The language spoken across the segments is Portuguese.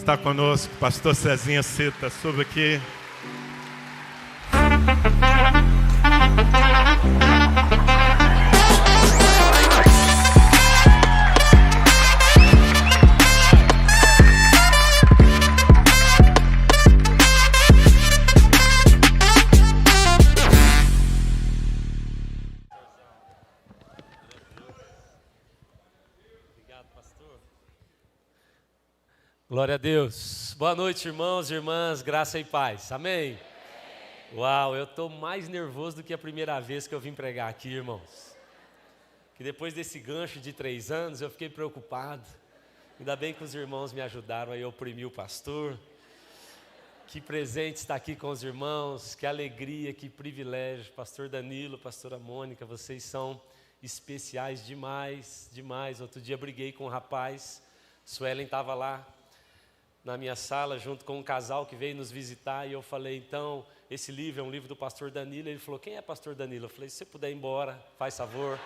está conosco. Pastor Cezinha Cita, sobe aqui. Glória a Deus. Boa noite, irmãos e irmãs, graça e paz. Amém? Uau, eu estou mais nervoso do que a primeira vez que eu vim pregar aqui, irmãos. Que depois desse gancho de 3 anos, eu fiquei preocupado. Ainda bem que os irmãos me ajudaram a eu oprimir o pastor. Que presente estar aqui com os irmãos, que alegria, que privilégio. Pastor Danilo, pastora Mônica, vocês são especiais demais, demais. Outro dia briguei com um rapaz, Suelen estava lá na minha sala, junto com um casal que veio nos visitar, e eu falei, então, esse livro é um livro do pastor Danilo. Ele falou, quem é pastor Danilo? Eu falei, se você puder ir embora, faz favor.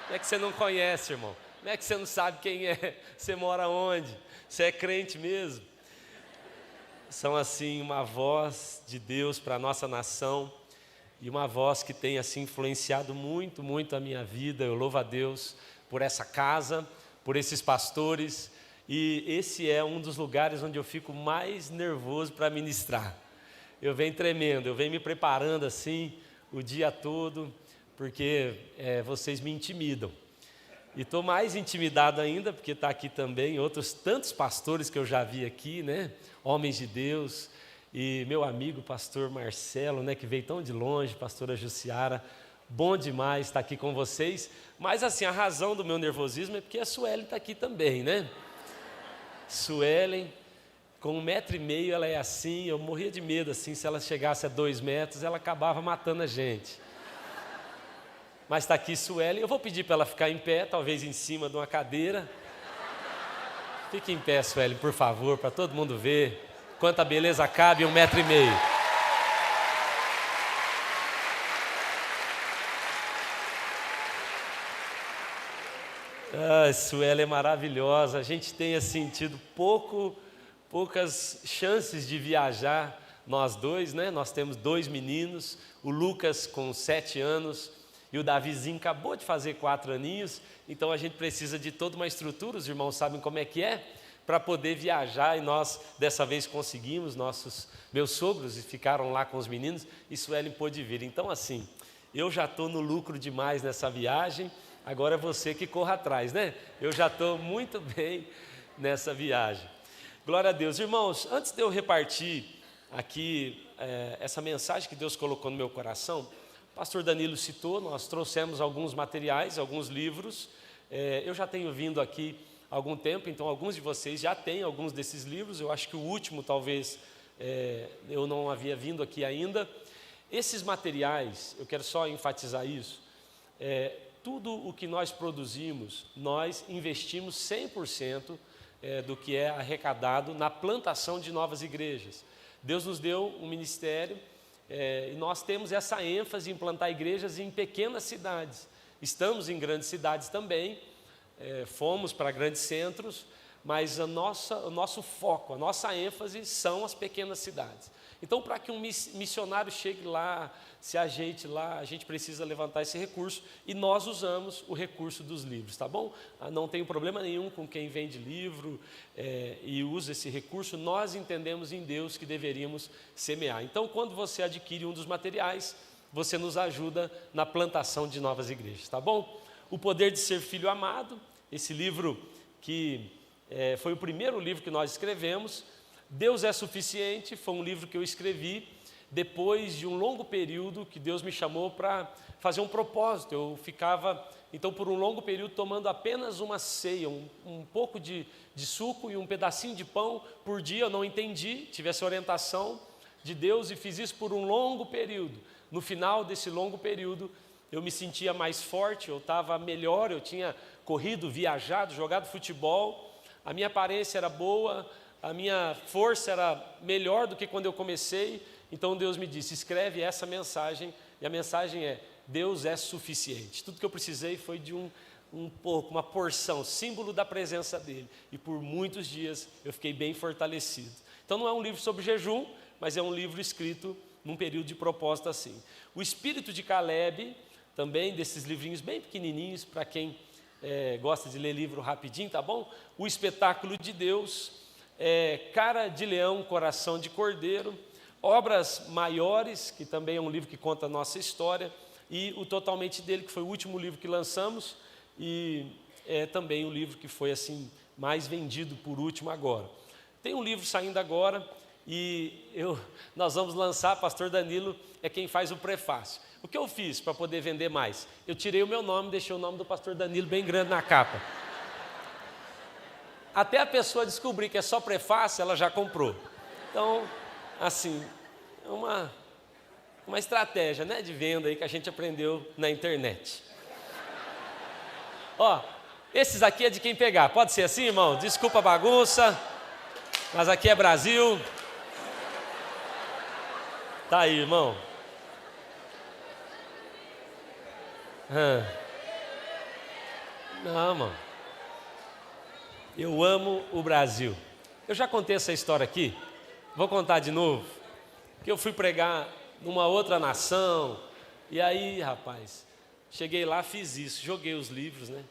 Como é que você não conhece, irmão? Como é que você não sabe quem é? Você mora onde? Você é crente mesmo? São, assim, uma voz de Deus para a nossa nação, e uma voz que tem, assim, influenciado muito, muito a minha vida. Eu louvo a Deus por essa casa, por esses pastores. E esse é um dos lugares onde eu fico mais nervoso para ministrar. Eu venho tremendo, eu venho me preparando assim o dia todo, porque vocês me intimidam. E estou mais intimidado ainda, porque está aqui também outros tantos pastores que eu já vi aqui, né? Homens de Deus, e meu amigo pastor Marcelo, né? Que veio tão de longe, pastora Jussiara. Bom demais estar aqui com vocês. Mas assim, a razão do meu nervosismo é porque a Suelen está aqui também, né? Suelen, com 1,5 m, ela é assim, eu morria de medo assim, se ela chegasse a 2 metros, ela acabava matando a gente. Mas está aqui Suelen, eu vou pedir para ela ficar em pé, talvez em cima de uma cadeira. Fique em pé, Suelen, por favor, para todo mundo ver quanta beleza cabe em 1,5 m. Suelen é maravilhosa. A gente tem assim, tido poucas chances de viajar, nós dois, né? Nós temos 2 meninos, o Lucas com 7 anos e o Davizinho acabou de fazer 4 aninhos, então a gente precisa de toda uma estrutura, os irmãos sabem como é que é, para poder viajar, e nós dessa vez conseguimos. Meus sogros ficaram lá com os meninos e Suelen pôde vir. Então assim, eu já estou no lucro demais nessa viagem. Agora é você que corra atrás, né? Eu já estou muito bem nessa viagem. Glória a Deus. Irmãos, antes de eu repartir aqui essa mensagem que Deus colocou no meu coração, o pastor Danilo citou, nós trouxemos alguns materiais, alguns livros. Eu já tenho vindo aqui há algum tempo, então alguns de vocês já têm alguns desses livros. Eu acho que o último, talvez, eu não havia vindo aqui ainda. Esses materiais, eu quero só enfatizar isso, tudo o que nós produzimos, nós investimos 100% do que é arrecadado na plantação de novas igrejas. Deus nos deu um ministério e nós temos essa ênfase em plantar igrejas em pequenas cidades. Estamos em grandes cidades também, fomos para grandes centros, mas o nosso foco, a nossa ênfase são as pequenas cidades. Então, para que um missionário chegue lá, se ajeite lá, a gente precisa levantar esse recurso, e nós usamos o recurso dos livros, tá bom? Não tem problema nenhum com quem vende livro e usa esse recurso. Nós entendemos em Deus que deveríamos semear. Então, quando você adquire um dos materiais, você nos ajuda na plantação de novas igrejas, tá bom? O Poder de Ser Filho Amado, esse livro que foi o primeiro livro que nós escrevemos. Deus é Suficiente foi um livro que eu escrevi depois de um longo período que Deus me chamou para fazer um propósito. Eu ficava, então, por um longo período tomando apenas uma ceia, um pouco de suco e um pedacinho de pão por dia. Eu não entendi, tive essa orientação de Deus e fiz isso por um longo período. No final desse longo período, eu me sentia mais forte, eu estava melhor, eu tinha corrido, viajado, jogado futebol, a minha aparência era boa, a minha força era melhor do que quando eu comecei. Então Deus me disse, escreve essa mensagem, e a mensagem é, Deus é suficiente. Tudo que eu precisei foi de um pouco, uma porção, símbolo da presença dele. E por muitos dias eu fiquei bem fortalecido. Então não é um livro sobre jejum, mas é um livro escrito num período de propósito assim. O Espírito de Caleb, também desses livrinhos bem pequenininhos, para quem gosta de ler livro rapidinho, tá bom? O Espetáculo de Deus, Cara de Leão, Coração de Cordeiro, Obras Maiores, que também é um livro que conta a nossa história, e o Totalmente Dele, que foi o último livro que lançamos, e é também o livro que foi assim mais vendido por último agora. Tem um livro saindo agora, e nós vamos lançar, pastor Danilo é quem faz o prefácio. O que eu fiz para poder vender mais? Eu tirei o meu nome, deixei o nome do pastor Danilo bem grande na capa. Até a pessoa descobrir que é só prefácio, ela já comprou. Então, assim, é uma estratégia, né, de venda aí que a gente aprendeu na internet. Ó, esses aqui é de quem pegar. Pode ser assim, irmão? Desculpa a bagunça, mas aqui é Brasil. Tá aí, irmão. Não, mano. Eu amo o Brasil. Eu já contei essa história aqui, vou contar de novo. Que eu fui pregar numa outra nação, e aí, rapaz, cheguei lá, fiz isso, joguei os livros, né?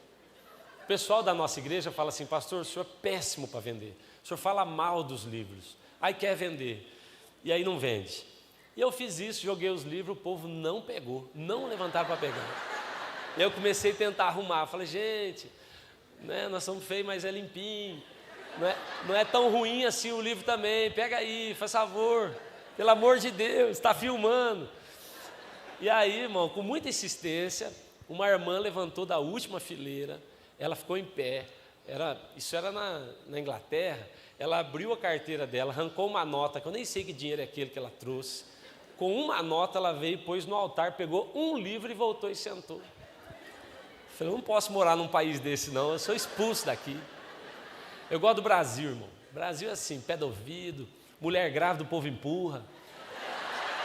O pessoal da nossa igreja fala assim: pastor, o senhor é péssimo para vender. O senhor fala mal dos livros, aí quer vender, e aí não vende. E eu fiz isso, joguei os livros, o povo não pegou, não levantaram para pegar. E eu comecei a tentar arrumar, falei: gente, né, nós somos feios, mas é limpinho, não é tão ruim assim o livro também, pega aí, faz favor, pelo amor de Deus, está filmando. E aí, irmão, com muita insistência, uma irmã levantou da última fileira, ela ficou em pé, isso era na Inglaterra, ela abriu a carteira dela, arrancou uma nota, que eu nem sei que dinheiro é aquele que ela trouxe, com uma nota ela veio, pôs no altar, pegou um livro e voltou e sentou. Eu falei: não posso morar num país desse não, eu sou expulso daqui. Eu gosto do Brasil, irmão. Brasil é assim, pé do ouvido, mulher grávida o povo empurra.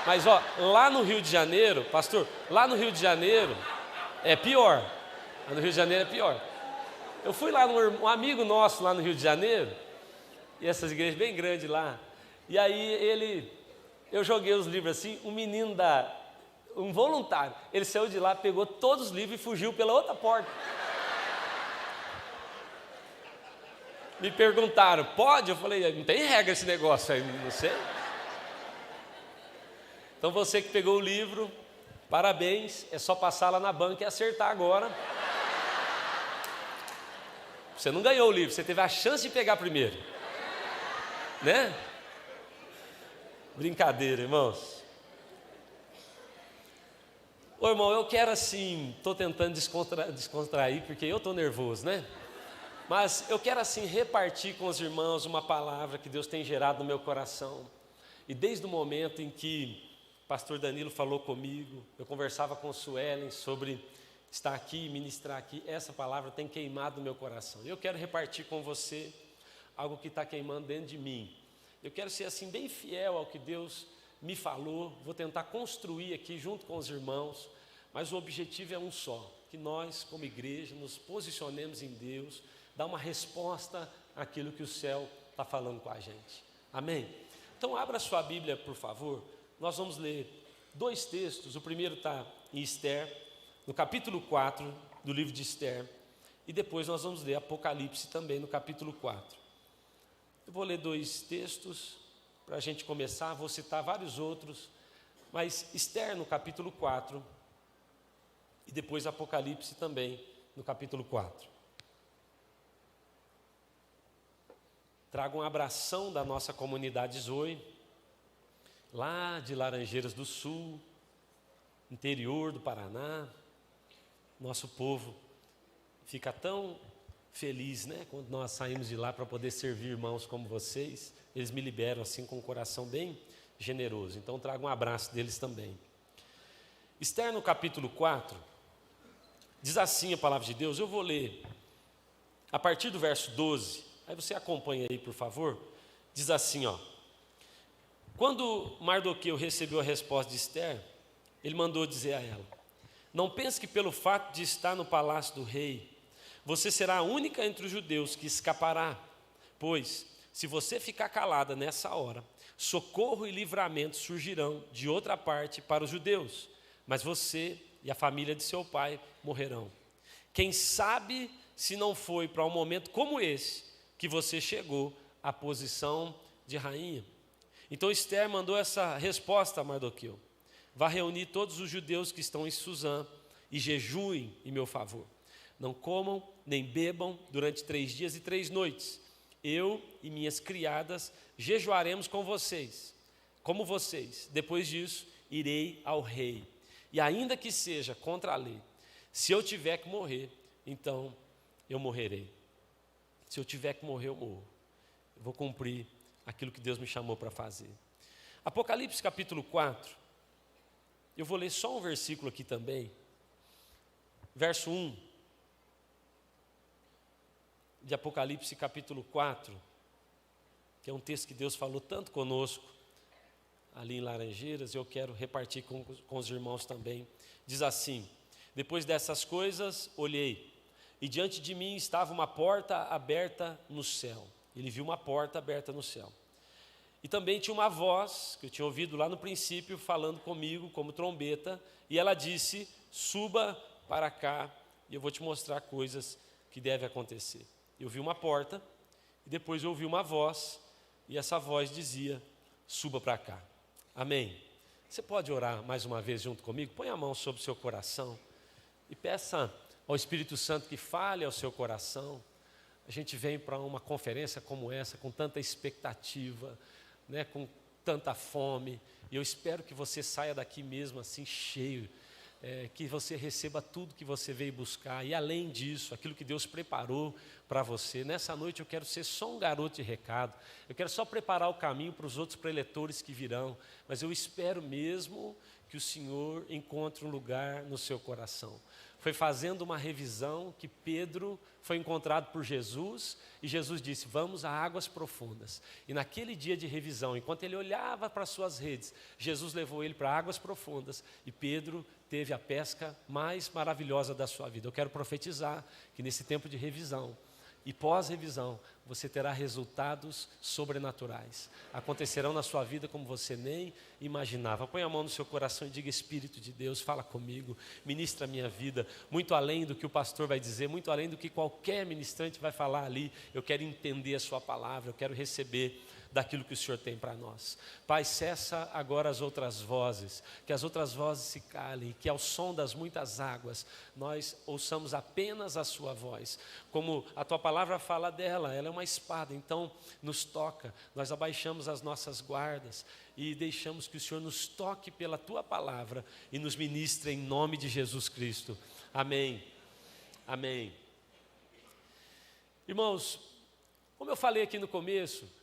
Mas ó, lá no Rio de Janeiro, pastor, lá no Rio de Janeiro é pior. Lá no Rio de Janeiro é pior. Eu fui lá um amigo nosso lá no Rio de Janeiro, e essas igrejas bem grandes lá, e aí eu joguei os livros assim, um voluntário, ele saiu de lá, pegou todos os livros e fugiu pela outra porta. Me perguntaram: pode? Eu falei: não tem regra esse negócio aí, não sei. Então você que pegou o livro, parabéns, é só passar lá na banca e acertar agora. Você não ganhou o livro, você teve a chance de pegar primeiro, né? Brincadeira, irmãos. Ô irmão, eu quero assim, estou tentando descontrair, porque eu estou nervoso, né? Mas eu quero assim repartir com os irmãos uma palavra que Deus tem gerado no meu coração. E desde o momento em que o pastor Danilo falou comigo, eu conversava com o Suelen sobre estar aqui, ministrar aqui, essa palavra tem queimado no meu coração. Eu quero repartir com você algo que está queimando dentro de mim. Eu quero ser assim bem fiel ao que Deus me falou, vou tentar construir aqui junto com os irmãos, mas o objetivo é um só, que nós como igreja nos posicionemos em Deus, dar uma resposta àquilo que o céu está falando com a gente. Amém? Então abra sua Bíblia, por favor. Nós vamos ler 2 textos. O primeiro está em Esther, no capítulo 4 do livro de Esther, e depois nós vamos ler Apocalipse também no capítulo 4. Eu vou ler 2 textos para a gente começar, vou citar vários outros, mas Esther no capítulo 4 e depois Apocalipse também no capítulo 4. Trago um abração da nossa comunidade Zoe, lá de Laranjeiras do Sul, interior do Paraná. Nosso povo fica tão feliz, né, quando nós saímos de lá para poder servir irmãos como vocês. Eles me liberam assim com um coração bem generoso, então trago um abraço deles também. Esther no capítulo 4, diz assim a palavra de Deus. Eu vou ler a partir do verso 12, aí você acompanha aí, por favor. Diz assim, ó: quando Mardoqueu recebeu a resposta de Esther, ele mandou dizer a ela: não pense que pelo fato de estar no palácio do rei, você será a única entre os judeus que escapará, pois, se você ficar calada nessa hora, socorro e livramento surgirão de outra parte para os judeus, mas você e a família de seu pai morrerão. Quem sabe se não foi para um momento como esse que você chegou à posição de rainha? Então Esther mandou essa resposta a Mardoqueu: vá reunir todos os judeus que estão em Suzã e jejuem em meu favor. Não comam nem bebam durante 3 dias e 3 noites. Eu e minhas criadas jejuaremos com vocês, como vocês. Depois disso, irei ao rei. E ainda que seja contra a lei, se eu tiver que morrer, então eu morrerei. Se eu tiver que morrer, eu morro. Eu vou cumprir aquilo que Deus me chamou para fazer. Apocalipse capítulo 4. Eu vou ler só um versículo aqui também. Verso 1. De Apocalipse capítulo 4, que é um texto que Deus falou tanto conosco, ali em Laranjeiras, e eu quero repartir com os irmãos também. Diz assim: depois dessas coisas, olhei, e diante de mim estava uma porta aberta no céu. Ele viu uma porta aberta no céu. E também tinha uma voz, que eu tinha ouvido lá no princípio, falando comigo como trombeta, e ela disse: suba para cá, e eu vou te mostrar coisas que devem acontecer. Eu vi uma porta, e depois eu ouvi uma voz, e essa voz dizia: suba para cá. Amém. Você pode orar mais uma vez junto comigo? Põe a mão sobre o seu coração e peça ao Espírito Santo que fale ao seu coração. A gente vem para uma conferência como essa, com tanta expectativa, né, com tanta fome, e eu espero que você saia daqui mesmo assim cheio, que você receba tudo que você veio buscar, e além disso, aquilo que Deus preparou para você. Nessa noite eu quero ser só um garoto de recado, eu quero só preparar o caminho para os outros preletores que virão, mas eu espero mesmo que o Senhor encontre um lugar no seu coração. Foi fazendo uma revisão que Pedro foi encontrado por Jesus, e Jesus disse: vamos a águas profundas. E naquele dia de revisão, enquanto ele olhava para as suas redes, Jesus levou ele para águas profundas, e Pedro teve a pesca mais maravilhosa da sua vida. Eu quero profetizar que nesse tempo de revisão e pós-revisão, você terá resultados sobrenaturais. Acontecerão na sua vida como você nem imaginava. Põe a mão no seu coração e diga: Espírito de Deus, fala comigo, ministra a minha vida, muito além do que o pastor vai dizer, muito além do que qualquer ministrante vai falar ali. Eu quero entender a sua palavra, eu quero receber daquilo que o Senhor tem para nós. Pai, cessa agora as outras vozes, que as outras vozes se calem, que ao som das muitas águas, nós ouçamos apenas a sua voz. Como a tua palavra fala dela, ela é uma espada, então nos toca, nós abaixamos as nossas guardas e deixamos que o Senhor nos toque pela tua palavra e nos ministre em nome de Jesus Cristo. Amém. Amém. Irmãos, como eu falei aqui no começo,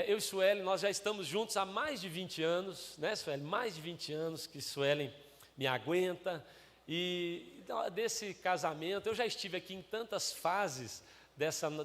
eu e Suelen, nós já estamos juntos há mais de 20 anos, né, Suelen? Mais de 20 anos que Suelen me aguenta, e desse casamento, eu já estive aqui em tantas fases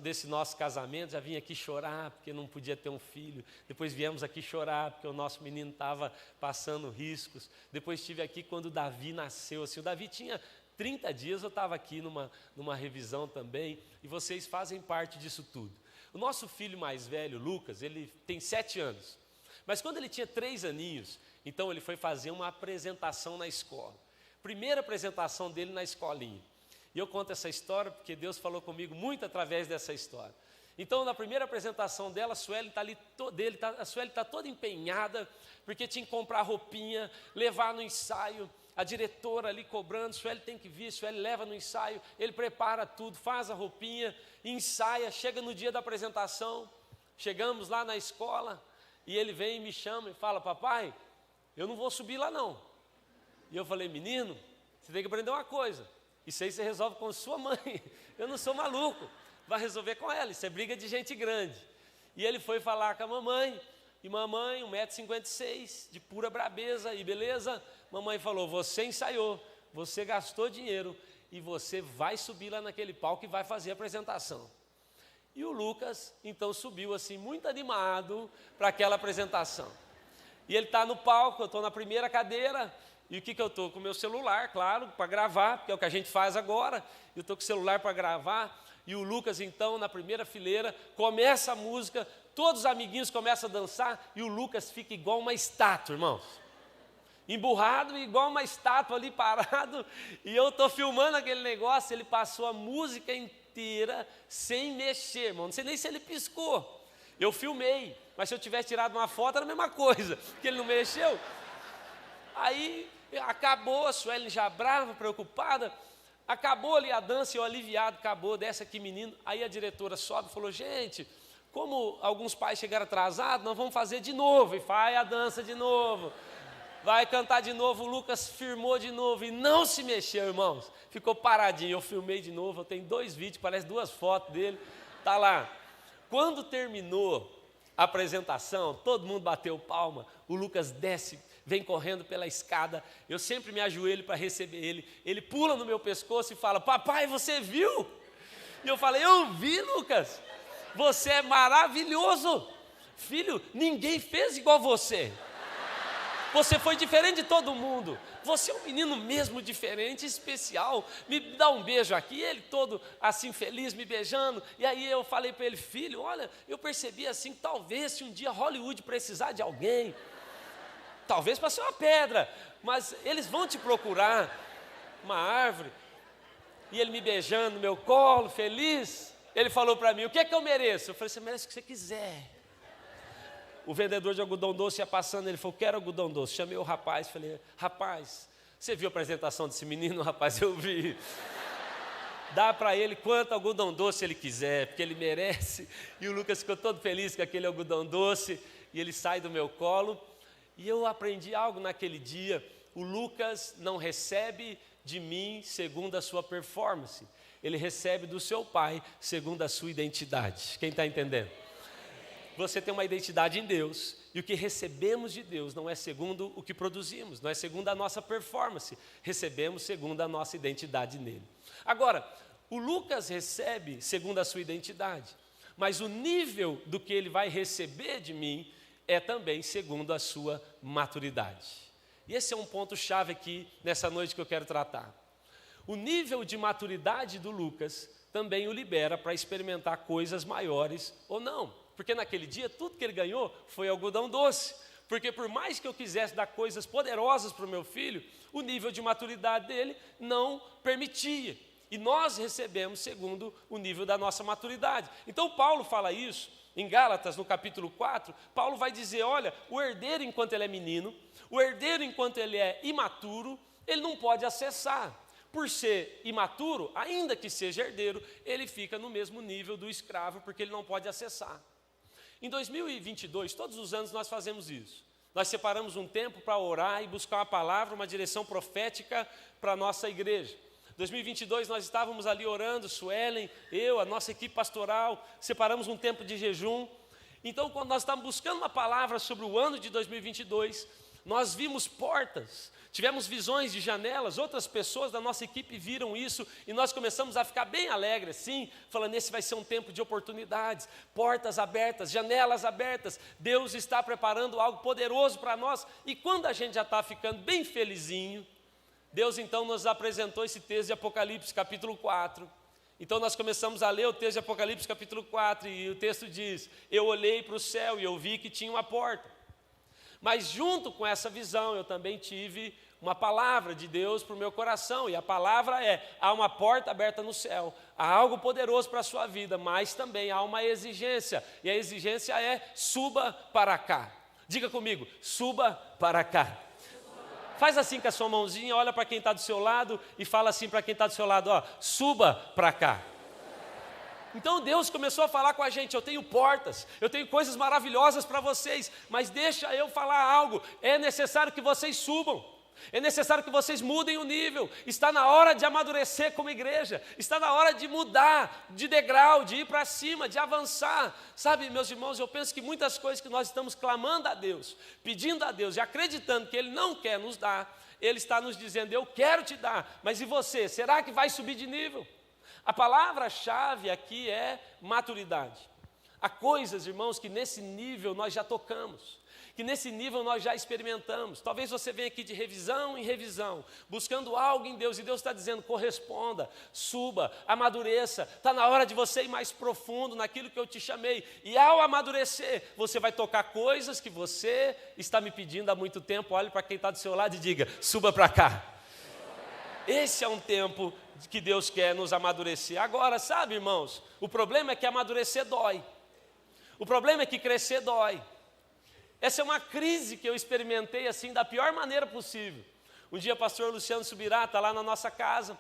desse nosso casamento, já vim aqui chorar porque não podia ter um filho, depois viemos aqui chorar porque o nosso menino estava passando riscos, depois estive aqui quando o Davi nasceu, assim, o Davi tinha 30 dias, eu estava aqui numa revisão também, e vocês fazem parte disso tudo. O nosso filho mais velho, Lucas, ele tem 7 anos. Mas quando ele tinha 3 aninhos, então ele foi fazer uma apresentação na escola. Primeira apresentação dele na escolinha. E eu conto essa história porque Deus falou comigo muito através dessa história. Então, na primeira apresentação dela, a Sueli está toda empenhada, porque tinha que comprar roupinha, levar no ensaio. A diretora ali cobrando: Sueli tem que vir, Sueli leva no ensaio, ele prepara tudo, faz a roupinha, ensaia, chega no dia da apresentação, chegamos lá na escola, e ele vem e me chama e fala: papai, eu não vou subir lá não. E eu falei: menino, você tem que aprender uma coisa, isso aí você resolve com sua mãe, eu não sou maluco, vai resolver com ela, isso é briga de gente grande. E ele foi falar com a mamãe, e mamãe, 1,56 m, de pura brabeza e beleza, mamãe falou: você ensaiou, você gastou dinheiro e você vai subir lá naquele palco e vai fazer a apresentação. E o Lucas então subiu assim, muito animado para aquela apresentação. E ele está no palco, eu estou na primeira cadeira, E o que eu estou? Com o meu celular, claro, para gravar, porque é o que a gente faz agora. Eu estou com o celular para gravar. E o Lucas, então, na primeira fileira, começa a música, todos os amiguinhos começam a dançar, e o Lucas fica igual uma estátua, irmãos. Emburrado, igual uma estátua ali parado, e eu estou filmando aquele negócio, ele passou a música inteira sem mexer, irmão. Não sei nem se ele piscou. Eu filmei, mas se eu tivesse tirado uma foto era a mesma coisa, porque ele não mexeu. Aí acabou, a Suelen já brava, preocupada. Acabou ali a dança, eu aliviado, acabou, desce aqui menino. Aí a diretora sobe e falou, gente, como alguns pais chegaram atrasados, nós vamos fazer de novo. E faz a dança de novo, vai cantar de novo. O Lucas firmou de novo e não se mexeu, irmãos. Ficou paradinho, eu filmei de novo, eu tenho 2 vídeos, parece 2 fotos dele. Está lá. Quando terminou a apresentação, todo mundo bateu palma, o Lucas desce, vem correndo pela escada, eu sempre me ajoelho para receber ele, ele pula no meu pescoço e fala, papai, você viu? E eu falei, eu vi, Lucas, você é maravilhoso, filho, ninguém fez igual você foi diferente de todo mundo, você é um menino mesmo diferente, especial, me dá um beijo aqui, ele todo assim feliz, me beijando, e aí eu falei para ele, filho, olha, eu percebi assim, talvez se um dia Hollywood precisar de alguém, talvez para ser uma pedra, mas eles vão te procurar, uma árvore. E ele me beijando no meu colo, feliz. Ele falou para mim, o que é que eu mereço? Eu falei, você merece o que você quiser. O vendedor de algodão doce ia passando, ele falou, quero algodão doce. Chamei o rapaz, falei, rapaz, você viu a apresentação desse menino? Rapaz, eu vi. Dá para ele quanto algodão doce ele quiser, porque ele merece. E o Lucas ficou todo feliz com aquele algodão doce, e ele sai do meu colo. E eu aprendi algo naquele dia, o Lucas não recebe de mim segundo a sua performance, ele recebe do seu pai segundo a sua identidade. Quem está entendendo? Você tem uma identidade em Deus, e o que recebemos de Deus não é segundo o que produzimos, não é segundo a nossa performance, recebemos segundo a nossa identidade nele. Agora, o Lucas recebe segundo a sua identidade, mas o nível do que ele vai receber de mim é também segundo a sua maturidade. E esse é um ponto-chave aqui nessa noite que eu quero tratar. O nível de maturidade do Lucas também o libera para experimentar coisas maiores ou não. Porque naquele dia tudo que ele ganhou foi algodão doce. Porque por mais que eu quisesse dar coisas poderosas para o meu filho, o nível de maturidade dele não permitia. E nós recebemos segundo o nível da nossa maturidade. Então Paulo fala isso. Em Gálatas, no capítulo 4, Paulo vai dizer, olha, o herdeiro enquanto ele é menino, o herdeiro enquanto ele é imaturo, ele não pode acessar. Por ser imaturo, ainda que seja herdeiro, ele fica no mesmo nível do escravo, porque ele não pode acessar. Em 2022, todos os anos nós fazemos isso. Nós separamos um tempo para orar e buscar uma palavra, uma direção profética para a nossa igreja. 2022 nós estávamos ali orando, Suelen, eu, a nossa equipe pastoral, separamos um tempo de jejum. Então, quando nós estávamos buscando uma palavra sobre o ano de 2022, nós vimos portas, tivemos visões de janelas, outras pessoas da nossa equipe viram isso e nós começamos a ficar bem alegres, sim, falando, esse vai ser um tempo de oportunidades, portas abertas, janelas abertas, Deus está preparando algo poderoso para nós. E quando a gente já está ficando bem felizinho, Deus então nos apresentou esse texto de Apocalipse capítulo 4. Então nós começamos a ler o texto de Apocalipse capítulo 4 e o texto diz, eu olhei para o céu e eu vi que tinha uma porta. Mas junto com essa visão eu também tive uma palavra de Deus para o meu coração. E a palavra é, há uma porta aberta no céu, há algo poderoso para a sua vida, mas também há uma exigência. E a exigência é, suba para cá. Diga comigo, suba para cá. Faz assim com a sua mãozinha, olha para quem está do seu lado e fala assim para quem está do seu lado, ó, suba para cá. Então Deus começou a falar com a gente, eu tenho portas, eu tenho coisas maravilhosas para vocês, mas deixa eu falar algo, é necessário que vocês subam. É necessário que vocês mudem o nível, está na hora de amadurecer como igreja, está na hora de mudar de degrau, de ir para cima, de avançar. Sabe, meus irmãos, eu penso que muitas coisas que nós estamos clamando a Deus, pedindo a Deus e acreditando que Ele não quer nos dar, Ele está nos dizendo, eu quero te dar, mas e você, será que vai subir de nível? A palavra-chave aqui é maturidade. Há coisas, irmãos, que nesse nível nós já tocamos, que nesse nível nós já experimentamos. Talvez você venha aqui de revisão em revisão, buscando algo em Deus, e Deus está dizendo: corresponda, suba, amadureça. Está na hora de você ir mais profundo naquilo que eu te chamei. E ao amadurecer, você vai tocar coisas que você está me pedindo há muito tempo. Olhe para quem está do seu lado e diga: suba para cá. Esse é um tempo que Deus quer nos amadurecer. Agora, sabe, irmãos, o problema é que amadurecer dói. O problema é que crescer dói. Essa é uma crise que eu experimentei assim da pior maneira possível. Um dia o pastor Luciano Subirá está lá na nossa casa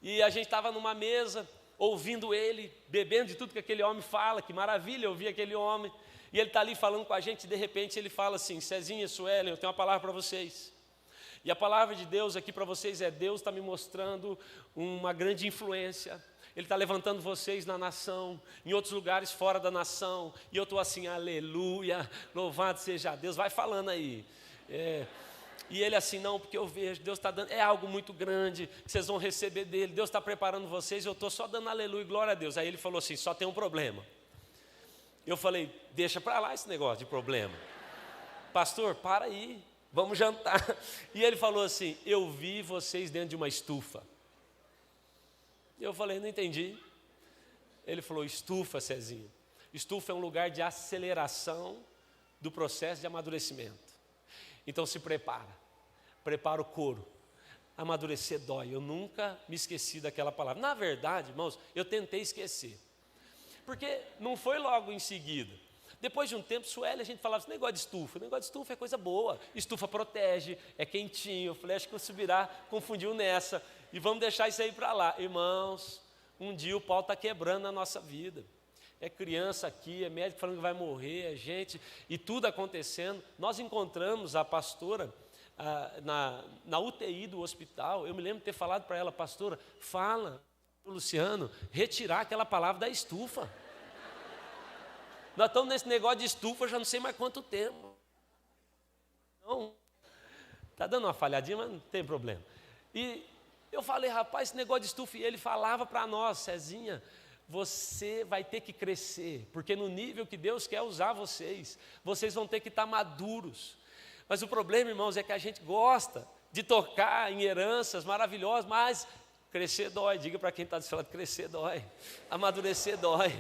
e a gente estava numa mesa ouvindo ele, bebendo de tudo que aquele homem fala. Que maravilha ouvir aquele homem. E ele está ali falando com a gente e de repente ele fala assim: Cezinha, Suelen, eu tenho uma palavra para vocês. E a palavra de Deus aqui para vocês é: Deus está me mostrando uma grande influência. Ele está levantando vocês na nação, em outros lugares fora da nação. E eu estou assim: aleluia, louvado seja Deus. Vai falando aí. E ele assim: não, porque eu vejo, Deus está dando, é algo muito grande que vocês vão receber dele. Deus está preparando vocês, eu estou só dando aleluia e glória a Deus. Aí ele falou assim: só tem um problema. Eu falei: deixa para lá esse negócio de problema. Pastor, para aí, vamos jantar. E ele falou assim: eu vi vocês dentro de uma estufa. Eu falei: não entendi. Ele falou: estufa, Cezinha. Estufa é um lugar de aceleração do processo de amadurecimento. Então se prepara o couro. Amadurecer dói. Eu nunca me esqueci daquela palavra. Na verdade, irmãos, eu tentei esquecer, porque não foi logo em seguida. Depois de um tempo, Sueli, a gente falava assim: negócio de estufa é coisa boa, estufa protege, é quentinho. Eu falei: acho que o Subirá confundiu nessa, e vamos deixar isso aí para lá. Irmãos, um dia o pau está quebrando na nossa vida. É criança aqui, é médico falando que vai morrer, é gente, e tudo acontecendo. Nós encontramos a pastora na UTI do hospital. Eu me lembro de ter falado para ela: pastora, fala para o Luciano retirar aquela palavra da estufa. Nós estamos nesse negócio de estufa já não sei mais quanto tempo. Não, está dando uma falhadinha, mas não tem problema. E eu falei: rapaz, esse negócio de estufa. E ele falava para nós: Cezinha, você vai ter que crescer, porque no nível que Deus quer usar vocês vão ter que estar maduros. Mas o problema, irmãos, é que a gente gosta de tocar em heranças maravilhosas, mas crescer dói. Diga para quem está do seu lado: crescer dói, amadurecer dói.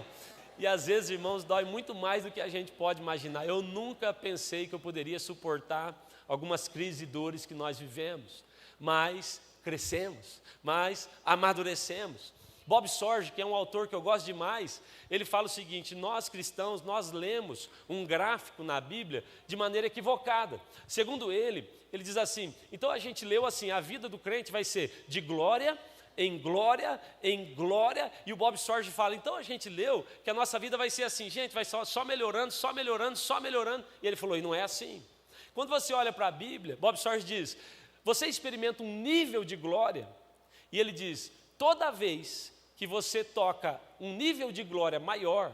E às vezes, irmãos, dói muito mais do que a gente pode imaginar. Eu nunca pensei que eu poderia suportar algumas crises e dores que nós vivemos, mas crescemos, mas amadurecemos. Bob Sorge, que é um autor que eu gosto demais, ele fala o seguinte: nós cristãos, nós lemos um gráfico na Bíblia de maneira equivocada. Segundo ele diz assim: então a gente leu assim, a vida do crente vai ser de glória em glória, em glória. E o Bob Sorge fala: então a gente leu que a nossa vida vai ser assim, gente, vai só melhorando, só melhorando, só melhorando. E ele falou: e não é assim. Quando você olha para a Bíblia, Bob Sorge diz: você experimenta um nível de glória, e ele diz: toda vez que você toca um nível de glória maior,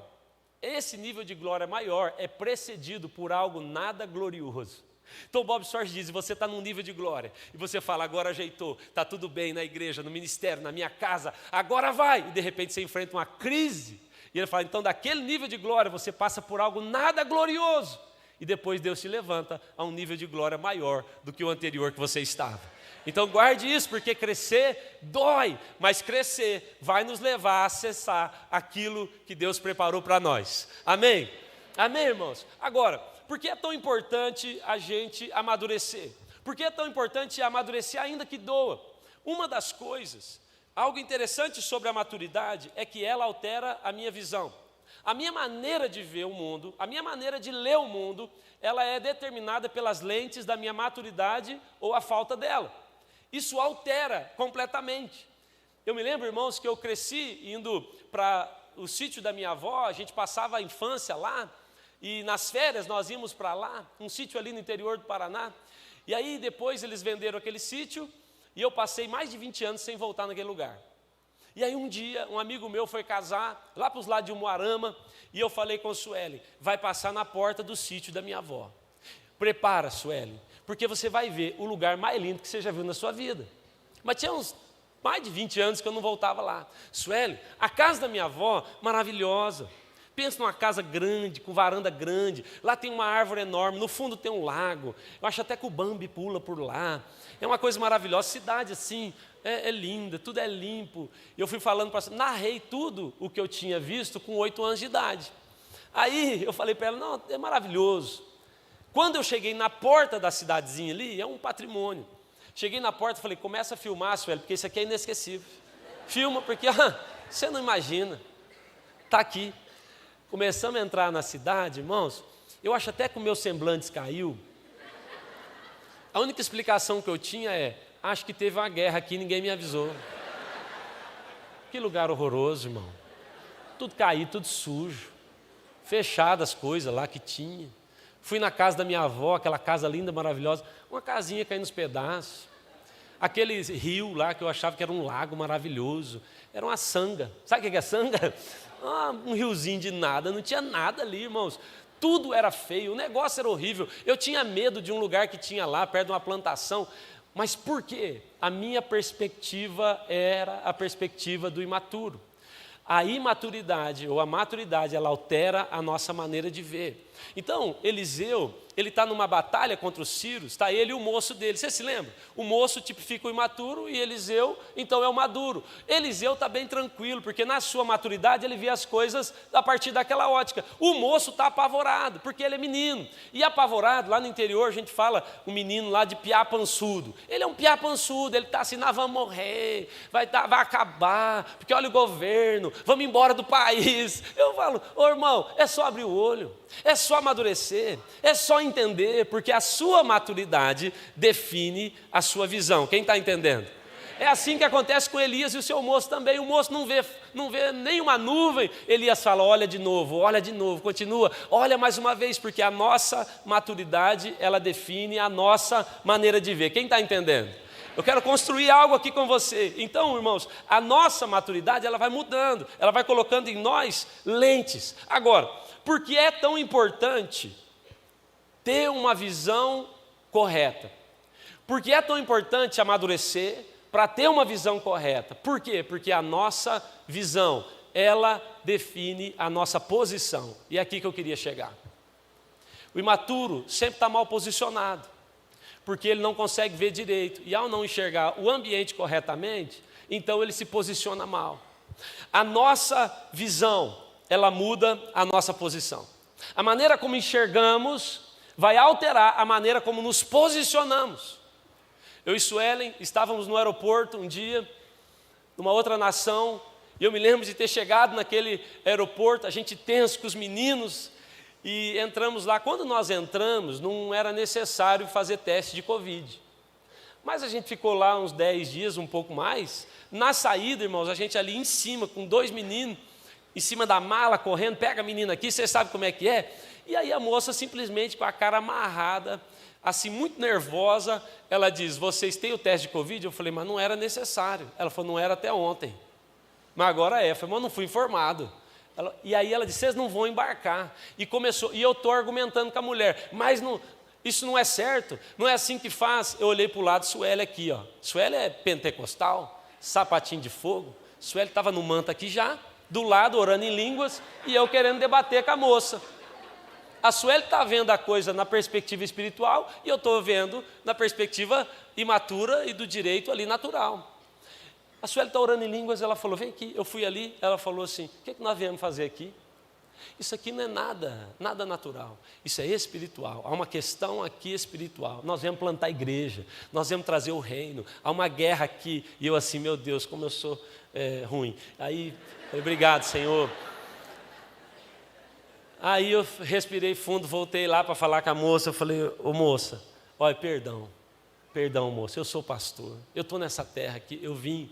esse nível de glória maior é precedido por algo nada glorioso. Então Bob Sorge diz: você está num nível de glória, e você fala: agora ajeitou, está tudo bem na igreja, no ministério, na minha casa, agora vai. E de repente você enfrenta uma crise, e ele fala: então daquele nível de glória você passa por algo nada glorioso, e depois Deus te levanta a um nível de glória maior do que o anterior que você estava. Então guarde isso, porque crescer dói, mas crescer vai nos levar a acessar aquilo que Deus preparou para nós. Amém? Amém, irmãos? Agora, por que é tão importante a gente amadurecer? Por que é tão importante amadurecer ainda que doa? Uma das coisas, algo interessante sobre a maturidade é que ela altera a minha visão. A minha maneira de ver o mundo, a minha maneira de ler o mundo, ela é determinada pelas lentes da minha maturidade ou a falta dela. Isso altera completamente. Eu me lembro, irmãos, que eu cresci indo para o sítio da minha avó, a gente passava a infância lá, e nas férias nós íamos para lá, um sítio ali no interior do Paraná. E aí depois eles venderam aquele sítio, e eu passei mais de 20 anos sem voltar naquele lugar. E aí um dia, um amigo meu foi casar, lá para os lados de Umuarama, e eu falei com a Sueli: vai passar na porta do sítio da minha avó. Prepara, Sueli, porque você vai ver o lugar mais lindo que você já viu na sua vida. Mas tinha uns mais de 20 anos que eu não voltava lá. Sueli, a casa da minha avó, maravilhosa. Pensa numa casa grande, com varanda grande, lá tem uma árvore enorme, no fundo tem um lago, eu acho até que o Bambi pula por lá, é uma coisa maravilhosa, cidade assim, é linda, tudo é limpo. E eu fui falando, narrei tudo o que eu tinha visto com 8 anos de idade. Aí eu falei para ela, não, é maravilhoso. Quando eu cheguei na porta da cidadezinha ali, é um patrimônio. Cheguei na porta e falei, começa a filmar, Sueli, porque isso aqui é inesquecível. Filma, porque você não imagina, está aqui. Começamos a entrar na cidade, irmãos, eu acho até que o meu semblante caiu. A única explicação que eu tinha é, acho que teve uma guerra aqui e ninguém me avisou. Que lugar horroroso, irmão. Tudo caído, tudo sujo. Fechadas as coisas lá que tinha. Fui na casa da minha avó, aquela casa linda, maravilhosa, uma casinha caindo nos pedaços. Aquele rio lá que eu achava que era um lago maravilhoso, era uma sanga. Sabe o que é sanga? Um riozinho de nada, não tinha nada ali, irmãos. Tudo era feio, o negócio era horrível. Eu tinha medo de um lugar que tinha lá, perto de uma plantação. Mas por quê? A minha perspectiva era a perspectiva do imaturo. A imaturidade ou a maturidade, ela altera a nossa maneira de ver. Então, Eliseu, ele está numa batalha contra os sírios, está ele e o moço dele. Você se lembra? O moço tipifica o imaturo e Eliseu, então, é o maduro. Eliseu está bem tranquilo, porque na sua maturidade ele vê as coisas a partir daquela ótica. O moço está apavorado, porque ele é menino. E apavorado, lá no interior a gente fala, um menino lá de piá pançudo. Ele é um piá pançudo, ele está assim, nós vamos morrer, vai acabar, porque olha o governo, vamos embora do país. Eu falo, ô irmão, é só abrir o olho. É só amadurecer, é só entender, porque a sua maturidade define a sua visão. Quem está entendendo? É assim que acontece com Elias e o seu moço também. O moço não vê nenhuma nuvem. Elias fala, olha de novo, continua, olha mais uma vez, porque a nossa maturidade, ela define a nossa maneira de ver. Quem está entendendo? Eu quero construir algo aqui com você. Então, irmãos, a nossa maturidade, ela vai mudando, ela vai colocando em nós lentes. Agora, por que é tão importante ter uma visão correta? Por que é tão importante amadurecer para ter uma visão correta? Por quê? Porque a nossa visão, ela define a nossa posição. E é aqui que eu queria chegar. O imaturo sempre está mal posicionado, porque ele não consegue ver direito. E ao não enxergar o ambiente corretamente, então ele se posiciona mal. A nossa visão, ela muda a nossa posição. A maneira como enxergamos vai alterar a maneira como nos posicionamos. Eu e Suelen estávamos no aeroporto um dia, numa outra nação, e eu me lembro de ter chegado naquele aeroporto, a gente tenso com os meninos, e entramos lá. Quando nós entramos, não era necessário fazer teste de Covid. Mas a gente ficou lá uns 10 dias, um pouco mais. Na saída, irmãos, a gente ali em cima, com 2 meninos, em cima da mala, correndo, pega a menina aqui, você sabe como é que é? E aí a moça simplesmente com a cara amarrada, assim muito nervosa, ela diz, vocês têm o teste de Covid? Eu falei, mas não era necessário. Ela falou, não era até ontem. Mas agora é. Eu falei, mas não fui informado. E aí ela disse, vocês não vão embarcar. E começou, e eu estou argumentando com a mulher, mas não, isso não é certo, não é assim que faz. Eu olhei para o lado, Sueli aqui, ó. Sueli é pentecostal, sapatinho de fogo. Sueli estava no manto aqui já, do lado, orando em línguas, e eu querendo debater com a moça. A Sueli está vendo a coisa na perspectiva espiritual, e eu estou vendo na perspectiva imatura e do direito ali natural. A Sueli está orando em línguas, ela falou, vem aqui. Eu fui ali, ela falou assim, o que nós viemos fazer aqui? Isso aqui não é nada natural, isso é espiritual. Há uma questão aqui espiritual. Nós viemos plantar igreja, nós viemos trazer o reino. Há uma guerra aqui, e eu assim, meu Deus, como eu sou ruim. Aí, obrigado, Senhor. Aí eu respirei fundo, voltei lá para falar com a moça. Eu falei, ô moça, olha, perdão, moça, eu sou pastor. Eu estou nessa terra aqui, eu vim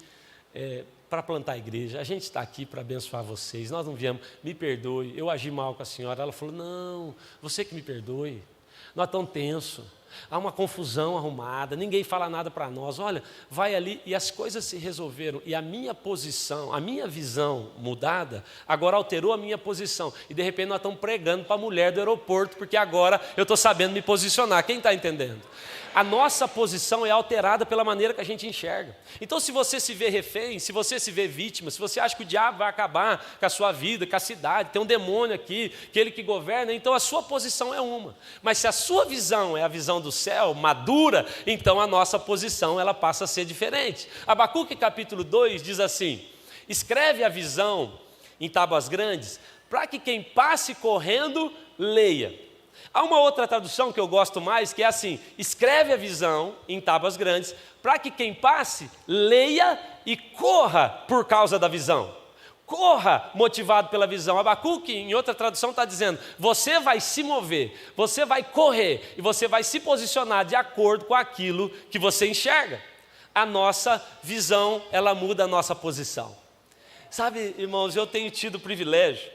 para plantar a igreja. A gente está aqui para abençoar vocês. Nós não viemos, me perdoe, eu agi mal com a senhora. Ela falou, não, você que me perdoe. Nós estamos tensos. Há uma confusão arrumada, ninguém fala nada para nós. Olha, vai ali e as coisas se resolveram. E a minha posição, a minha visão mudada, agora alterou a minha posição. E de repente nós estamos pregando para a mulher do aeroporto, porque agora eu estou sabendo me posicionar. Quem está entendendo? A nossa posição é alterada pela maneira que a gente enxerga. Então, se você se vê refém, se você se vê vítima, se você acha que o diabo vai acabar com a sua vida, com a cidade, tem um demônio aqui, aquele que governa, então a sua posição é uma. Mas se a sua visão é a visão do céu, madura, então a nossa posição ela passa a ser diferente. Abacuque capítulo 2 diz assim: escreve a visão em tábuas grandes, para que quem passe correndo, leia. Há uma outra tradução que eu gosto mais, que é assim: escreve a visão em tábuas grandes, para que quem passe, leia e corra por causa da visão. Corra motivado pela visão. Abacuque, em outra tradução, está dizendo: você vai se mover, você vai correr e você vai se posicionar de acordo com aquilo que você enxerga. A nossa visão, ela muda a nossa posição. Sabe, irmãos, eu tenho tido o privilégio.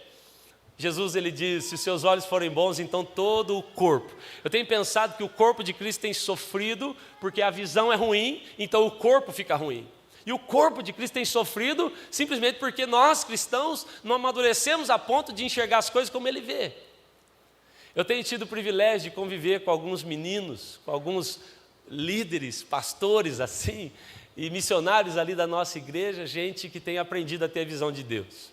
Jesus, ele diz: se os seus olhos forem bons, então todo o corpo. Eu tenho pensado que o corpo de Cristo tem sofrido porque a visão é ruim, então o corpo fica ruim. E o corpo de Cristo tem sofrido simplesmente porque nós, cristãos, não amadurecemos a ponto de enxergar as coisas como Ele vê. Eu tenho tido o privilégio de conviver com alguns meninos, com alguns líderes, pastores assim, e missionários ali da nossa igreja, gente que tem aprendido a ter a visão de Deus.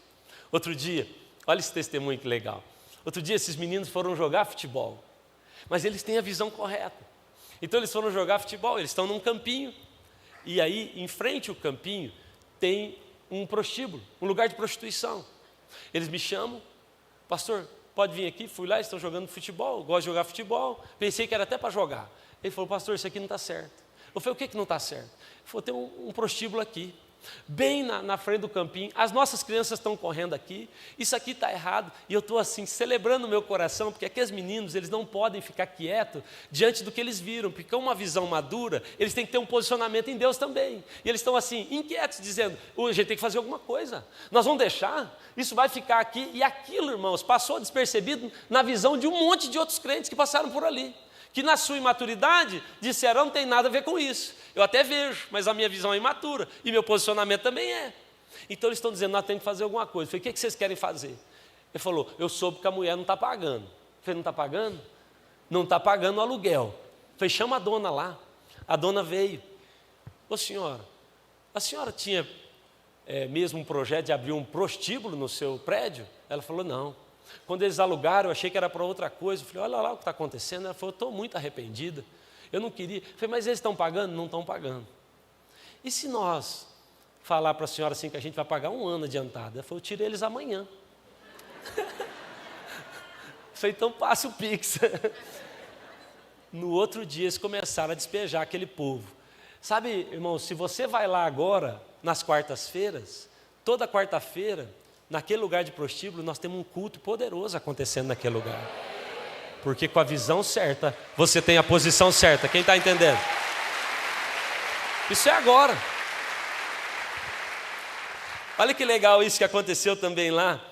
Outro dia, olha esse testemunho que legal. Outro dia esses meninos foram jogar futebol, mas eles têm a visão correta. Então eles foram jogar futebol, eles estão num campinho, e aí em frente ao campinho tem um prostíbulo, um lugar de prostituição. Eles me chamam: pastor, pode vir aqui? Fui lá, eles estão jogando futebol, eu gosto de jogar futebol, pensei que era até para jogar. Ele falou: pastor, isso aqui não está certo. Eu falei: o que não está certo? Ele falou: tem um prostíbulo aqui, bem na frente do campinho, as nossas crianças estão correndo aqui, isso aqui está errado. E eu estou assim, celebrando o meu coração, porque aqueles meninos, eles não podem ficar quietos diante do que eles viram, porque com uma visão madura, eles têm que ter um posicionamento em Deus também. E eles estão assim, inquietos, dizendo: a gente tem que fazer alguma coisa, nós vamos deixar, isso vai ficar aqui. E aquilo, irmãos, passou despercebido na visão de um monte de outros crentes que passaram por ali, que na sua imaturidade disseram: não tem nada a ver com isso. Eu até vejo, mas a minha visão é imatura e meu posicionamento também é. Então eles estão dizendo: nós temos que fazer alguma coisa. Eu falei: o que vocês querem fazer? Ele falou: eu soube que a mulher não está pagando. Eu falei: não está pagando? Não está pagando o aluguel. Eu falei: chama a dona lá. A dona veio: ô senhora, a senhora tinha mesmo um projeto de abrir um prostíbulo no seu prédio? Ela falou: não. Quando eles alugaram, eu achei que era para outra coisa. Eu falei: olha lá o que está acontecendo. Ela falou: eu estou muito arrependida, eu não queria. Eu falei: mas eles estão pagando? Não estão pagando. E se nós falar para a senhora assim que a gente vai pagar 1 ano adiantado? Ela falou: eu tirei eles amanhã. Eu falei: então passa o Pix. No outro dia eles começaram a despejar aquele povo. Sabe, irmão, se você vai lá agora, nas quartas-feiras, toda quarta-feira, naquele lugar de prostíbulo, nós temos um culto poderoso acontecendo naquele lugar. Porque com a visão certa, você tem a posição certa. Quem está entendendo? Isso é agora. Olha que legal isso que aconteceu também lá.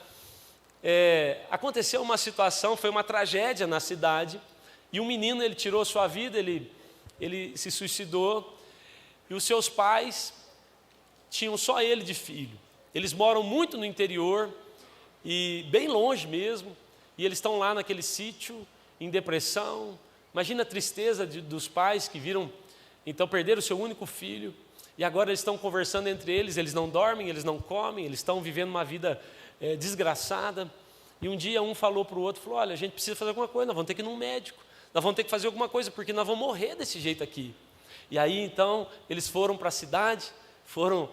Aconteceu uma situação, foi uma tragédia na cidade, e um menino, ele tirou sua vida, ele se suicidou, e os seus pais tinham só ele de filho. Eles moram muito no interior, e bem longe mesmo, e eles estão lá naquele sítio, em depressão. Imagina a tristeza dos pais que viram, então perderam o seu único filho, e agora eles estão conversando entre eles, eles não dormem, eles não comem, eles estão vivendo uma vida desgraçada. E um dia um falou para o outro, falou: olha, a gente precisa fazer alguma coisa, nós vamos ter que ir num médico, nós vamos ter que fazer alguma coisa, porque nós vamos morrer desse jeito aqui. E aí então eles foram para a cidade, foram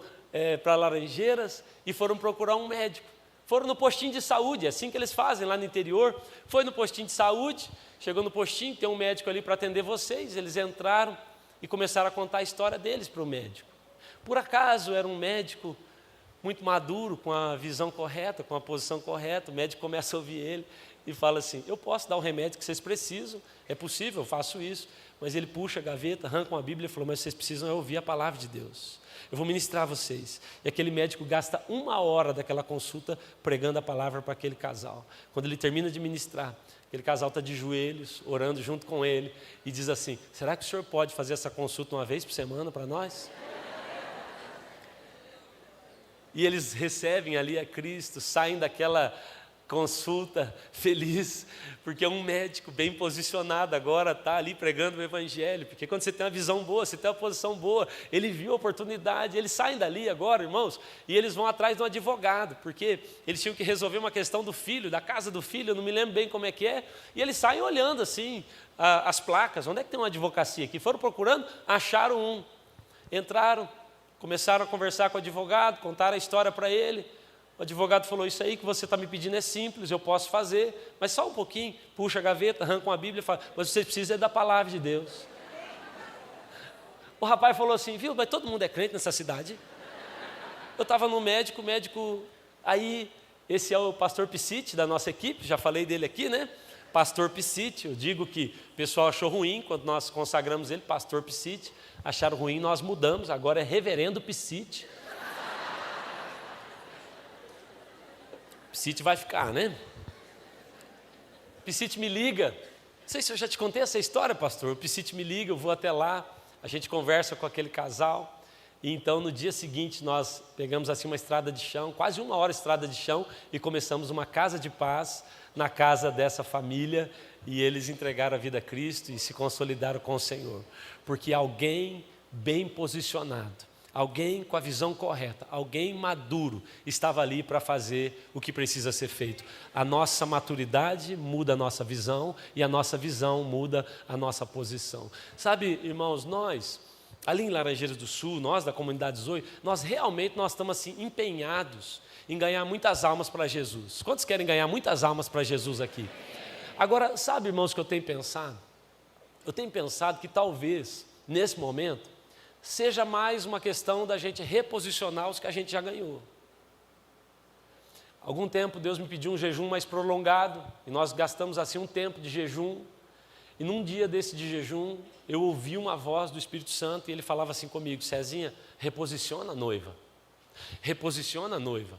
para Laranjeiras e foram procurar um médico. Foram no postinho de saúde, é assim que eles fazem lá no interior. Foi no postinho de saúde, chegou no postinho, tem um médico ali para atender vocês. Eles entraram e começaram a contar a história deles para o médico. Por acaso era um médico muito maduro, com a visão correta, com a posição correta. O médico começa a ouvir ele e fala assim: eu posso dar o remédio que vocês precisam, é possível, eu faço isso. Mas ele puxa a gaveta, arranca uma Bíblia e falou: mas vocês precisam ouvir a palavra de Deus. Eu vou ministrar a vocês. E aquele médico gasta 1 hora daquela consulta pregando a palavra para aquele casal. Quando ele termina de ministrar, Aquele casal está de joelhos, orando junto com ele, e diz assim: será que o senhor pode fazer essa consulta uma vez por semana para nós? E eles recebem ali a Cristo, saem daquela consulta feliz, porque um médico bem posicionado agora está ali pregando o Evangelho, porque quando você tem uma visão boa, você tem uma posição boa, ele viu a oportunidade, eles saem dali agora, irmãos, e eles vão atrás de um advogado, porque eles tinham que resolver uma questão do filho, da casa do filho, eu não me lembro bem como é que é, e eles saem olhando assim, as placas, onde é que tem uma advocacia aqui? Foram procurando, acharam um, entraram, começaram a conversar com o advogado, contaram a história para ele. O advogado falou: isso aí que você está me pedindo é simples, eu posso fazer, mas só um pouquinho. Puxa a gaveta, arranca uma Bíblia e fala: mas você precisa da palavra de Deus. O rapaz falou assim: viu, mas todo mundo é crente nessa cidade? Eu estava no médico, aí esse é o pastor Piscite da nossa equipe, já falei dele aqui, né? Pastor Piscite, eu digo que o pessoal achou ruim quando nós consagramos ele, pastor Piscite, acharam ruim, nós mudamos, agora é reverendo Piscite. Piscite vai ficar, né? Piscite me liga. Não sei se eu já te contei essa história, pastor. O Piscite me liga, eu vou até lá, a gente conversa com aquele casal. E então, no dia seguinte, nós pegamos assim uma estrada de chão, quase 1 hora estrada de chão, e começamos uma casa de paz na casa dessa família. E eles entregaram a vida a Cristo e se consolidaram com o Senhor. Porque alguém bem posicionado, alguém com a visão correta, alguém maduro estava ali para fazer o que precisa ser feito. A nossa maturidade muda a nossa visão e a nossa visão muda a nossa posição. Sabe, irmãos, nós, ali em Laranjeiras do Sul, nós da comunidade Zoe, nós estamos assim empenhados em ganhar muitas almas para Jesus. Quantos querem ganhar muitas almas para Jesus aqui? Agora, sabe, irmãos, o que eu tenho pensado? Eu tenho pensado que talvez, nesse momento, seja mais uma questão da gente reposicionar os que a gente já ganhou. Algum tempo Deus me pediu um jejum mais prolongado, e nós gastamos assim um tempo de jejum, e num dia desse de jejum, eu ouvi uma voz do Espírito Santo, e ele falava assim comigo: Cezinha, reposiciona a noiva, reposiciona a noiva.